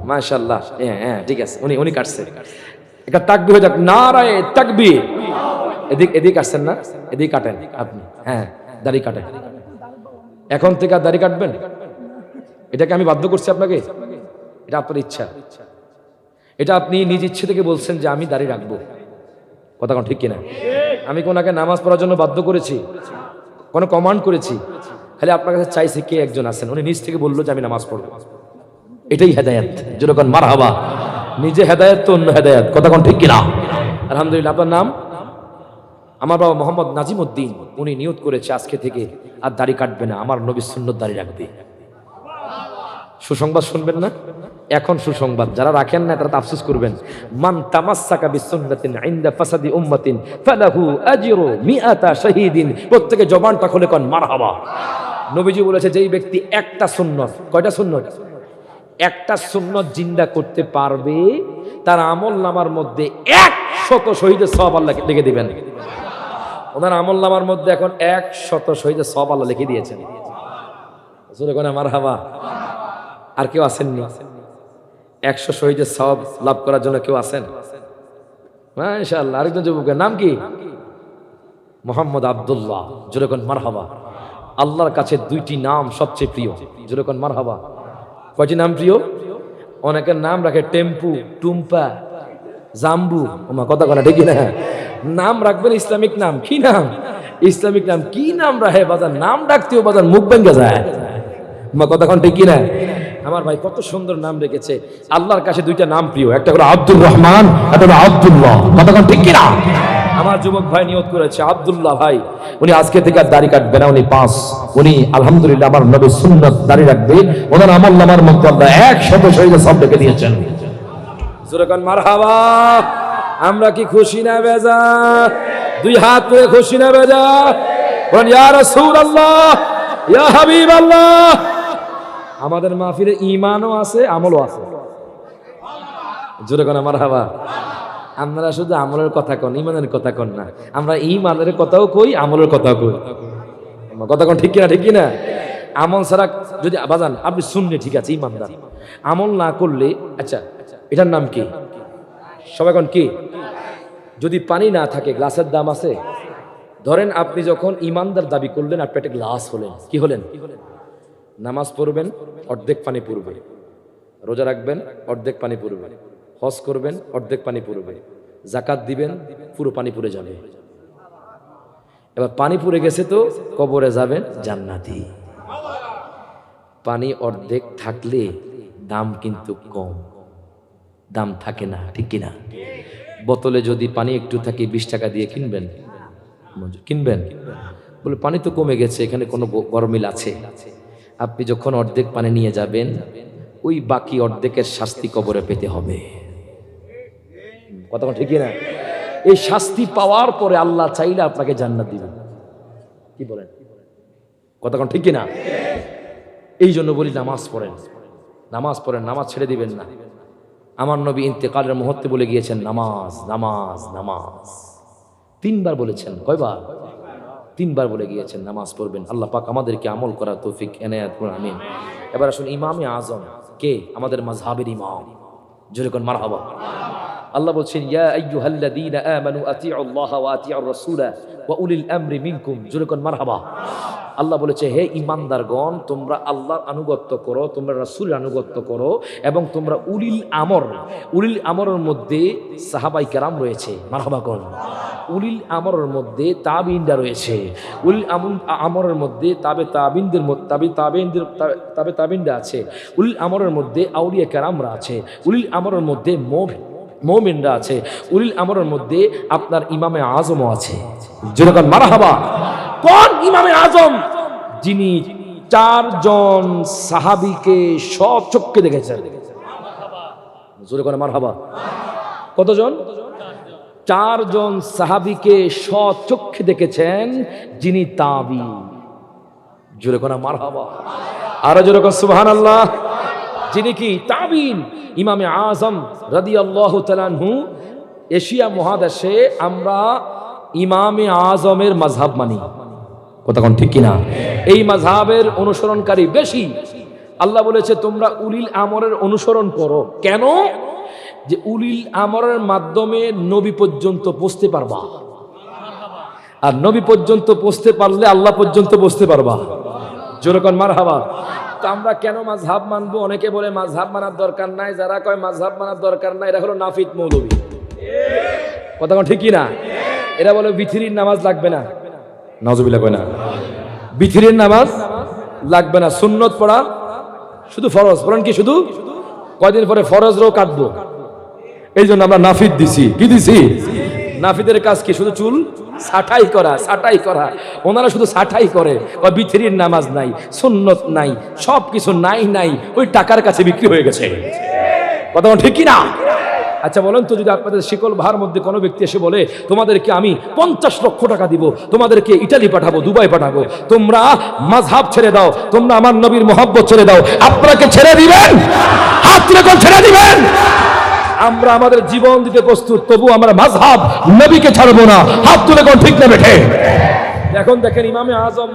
মাশাআল্লাহ, হ্যাঁ ঠিক আছে, উনি কাটছে। একটা তাকবীর হয়ে যাক, নারায়ে তাকবীর। এদিকে আসছেন না, এদিকে কাটেন আপনি, হ্যাঁ দাড়ি কাটেন। এখন থেকে আর দাড়ি কাটবেন? এটাকে আমি বাধ্য করছি আপনাকে? এটা আপনার ইচ্ছা, এটা আপনি নিজ ইচ্ছে থেকে বলছেন যে আমি দাড়ি রাখবো, কথা কোন ঠিক কিনা? আমি কোনাকে নামাজ পড়ার জন্য বাধ্য করেছি, কোনো কমান্ড করেছি? খালি আপনার কাছে চাইছি কে একজন আছেন, উনি নিজ থেকে বললো যে আমি নামাজ পড়বো। এটাই হেদায়েত, যেরকম মারহাবা। নিজে হেদায়েত তো অন্য হেদায়েত, কথা কোন ঠিক কিনা? আলহামদুলিল্লাহ। আপনার নাম? আমার বাবা মোহাম্মদ নাজিম উদ্দিন, উনি নিয়ত করেছে আজকে থেকে আর দাড়ি কাটবে না, আমার নবীর সুন্নাত দাড়ি রাখবে। সুসংবাদ শুনবেন না? এখন সুসংবাদ, যারা রাখেন না তারা আফসোস করবেন। মান তামাসসাকা বিসুন্নাতিন ইনদা ফাসাদি উম্মাতিন ফালাহু আজরু মিআতা শাহীদিন। প্রত্যেকে জবানটা খুলে কোন মারহাবা। নবীজি বলেছে যেই ব্যক্তি একটা সুন্নাত, কয়টা সুন্নাত? একটা সুন্নাত জিন্দা করতে পারবে, তার আমলনামার মধ্যে 100 শহীদের সওয়াব আল্লাহ লিখে দিবেন। ওনার আমলনামার মধ্যে এখন 100 শহীদের সওয়াব আল্লাহ লিখে দিয়েছেন। জোরে কোন মারহাবা। আর কেউ আসেননি? 100 শহীদের সওয়াব লাভ করার জন্য কেউ আছেন? মাশাআল্লাহ। আরেকজন যুবকের নাম কি? মোহাম্মদ আব্দুল্লাহ। জোরে কোন মারহাবা। আল্লাহর কাছে 2টি নাম সবচেয়ে প্রিয়, জোরে কোন মারহাবা। কয়টি নাম প্রিয়? অনেকের নাম রাখে টেম্পু, টুম্পা, জাম্বু, ওমা কথা কোনা ঠিক না? নাম রাখবেন ইসলামিক নাম, কি নাম? ইসলামিক নাম কি নাম রাখে বাজার, নাম ডাকতেও বাজার মুখ ভেঙে যায়, ওমা কথা কোন ঠিক না? আমার ভাই কত সুন্দর নাম রেখেছে। আল্লাহর কাছে 2টা নাম প্রিয়, একটা হলো আব্দুর রহমান, একটা হলো আব্দুল্লাহ, কথা কোন ঠিক কিনা? আমার যুবক ভাই নিয়ত করেছে আব্দুল্লাহ ভাই, উনি আজকে থেকে আর দাড়ি কাটবে না, উনি পাস, উনি আলহামদুলিল্লাহ আমার নবীর সুন্নাত দাড়ি রাখবে। ওনার আমলনামার মধ্যে আল্লাহ 100 শহীদের সওয়াব লিখে দিয়েছেন। জোরে কোন মারহাবা। আমরা কি খুশি না বেজার? 2 হাত তুলে খুশি না বেজার? বলেন ইয়া রাসূলুল্লাহ, ইয়া হাবিবাল্লাহ। আমাদের মাহফিলে ঈমানও আছে, আমলও আছে। জোরে কোন মারহাবা। আপনারা শুধু আমলের কথা কন, ঈমানের কথা কন না। আমরা ঈমানের কথাও কই, আমলের কথাও কই, কথা কোন ঠিক কিনা? ঠিক কিনা? আমল ছাড়া যদি বাজান আপনি শুনলে ঠিক আছে ঈমানদার, আমল না করলে, আচ্ছা এটার নাম কি? সবাই কোন কি? যদি পানি না থাকে গ্লাসের দাম আছে? ধরেন আপনি যখন ঈমানদার দাবি করলেন আর পেটে গ্লাস হলেন, কি হলেন? নামাজ পড়বেন অর্ধেক পানি পড়বে, রোজা রাখবেন অর্ধেক পানি পড়বে, হজ করবেন অর্ধেক পানি পড়বে, যাকাত দিবেন পুরো পানি পড়ে যাবে। এবার পানি পড়ে গেছে তো কবরে যাবেন জান্নাতি। পানি অর্ধেক থাকলে দাম কিন্তু কম, দাম থাকে না, ঠিক কিনা? বোতলে যদি পানি একটু থাকে 20 টাকা দিয়ে কিনবেন, কিনবেন? বলে পানি তো কমে গেছে, এখানে কোনো গরমিল আছে? আপনি যখন অর্ধেক পানি নিয়ে যাবেন, ওই বাকি অর্ধেকের শাস্তি কবরে পেতে হবে, কথা ঠিক না? এই শাস্তি পাওয়ার পরে আল্লাহ চাইলে আপনাকে জান্নাত দিবেন। কি বলেন? কথা কোন ঠিক কিনা? এই জন্য বলি নামাজ পড়েন, নামাজ পড়েন, নামাজ ছেড়ে দিবেন না। আমার নবী ইন্তেকালের মুহূর্তে বলে গিয়েছেন নামাজ নামাজ নামাজ, 3 বার বলেছেন। কয়বার? 3 বার বলে গিয়েছেন নামাজ পড়বেন। আল্লাহ পাক আমাদেরকে আমল করার তৌফিক এনায়েত করুন, আমিন। এবার আসুন ইমামে আজম কে? আমাদের মাযহাবের ইমাম। জোরে কোন মারহাবা। আল্লাহ বলছেন ইয়া আইয়ুহাল্লাযীনা আমানু আতিউল্লাহ ওয়া আতিউর রাসূলা ওয়া উলিল আমরি মিনকুম। জোরে কোন মারহাবা। আল্লাহ বলেছে হে ইমানদারগণ, তোমরা আল্লাহর আনুগত্য করো, তোমরা রাসূলের আনুগত্য করো, এবং তোমরা উলিল আমরের মধ্যে সাহাবায়ে কেরাম রয়েছে। মারহাবা কোন? উলিল আমরের মধ্যে তাবিঈনরা রয়েছে। উলিল আমরের মধ্যে তাবিঈনরা আছে। উলিল আমরের মধ্যে আউলিয়া কেরামরা আছে। উলিল আমরের মধ্যে মুমিনরা আছে। উলিল আমরের মধ্যে আপনার ইমামে আজমও আছে। যেরকম মারহাবা। কোন ইমামে আজম? যিনি 4 জন সাহাবীকে স্বচক্ষে দেখেছেন। জোরে করে মারহাবা। কতজন? 4 জন সাহাবীকে স্বচক্ষে দেখেছেন, যিনি তাবী। জোরে করে মারহাবা। আর জোরে করে সুবহানাল্লাহ। যিনি কি? তাবিঈন। ইমামে আজম রাদিয়াল্লাহু তাআলা আনহু। এশিয়া মহাদেশে আমরা ইমামে আজমের মাযহাব মানি। কথা কোন ঠিক কিনা? এই মাযহাবের অনুসরণকারী বেশি। আল্লাহ বলেছে তোমরা উলিল আমরের অনুসরণ করো। কেন? যে উলিল আমরের মাধ্যমে নবী পর্যন্ত পৌঁছতে পারবা, আর নবী পর্যন্ত পৌঁছতে পারলে আল্লাহ পর্যন্ত পৌঁছতে পারবা। জোরে কোন মারহাবা। তো আমরা কেন মাযহাব মানবো? অনেকে বলে মাযহাব মানার দরকার নাই। যারা কয় মাযহাব মানার দরকার নাই, এরা হলো নাফিদ মৌলবী। কথা কোন ঠিক কিনা? এরা বলে বিথিরির নামাজ লাগবে না। নাউজুবিল্লাহ কয় না? বিথিরির নামাজ লাগবে না, সুন্নত পড়া শুধু ফরজ। বলেন কি শুধু? কয়দিন পরে ফরজও কাটবো। এই জন্য আমরা নাফিদ দিছি। কি দিছি? নাফিদের কাজ কি? শুধু চুল ছাঁটাই করা। ওনারা শুধু ছাঁটাই করে। বিথিরির নামাজ নাই, সুন্নত নাই, সব কিছু নাই, ওই টাকার কাছে বিক্রি হয়ে গেছে। কথা ঠিক কিনা? আচ্ছা বলেন তো, যদি আপনাদের শিকল ভার মধ্যে কোনো ব্যক্তি এসে বলে তোমাদেরকে আমি 50 লক্ষ টাকা দিব, তোমাদেরকে ইটালি পাঠাবো, দুবাই পাঠাবো, তোমরা মাযহাব ছেড়ে দাও, তোমরা আমার নবীর মহব্বত ছেড়ে দাও, আপনাকে ছেড়ে দিবেন? হাত তুলে কোন ছেড়ে দিবেন? আমরা আমাদের জীবন দিতে প্রস্তুত, তবু আমরা মাযহাব নবীকে ছাড়বো না। হাত তুলে কোন ঠিক না বেঠে? এখন দেখেন ইমামে আজম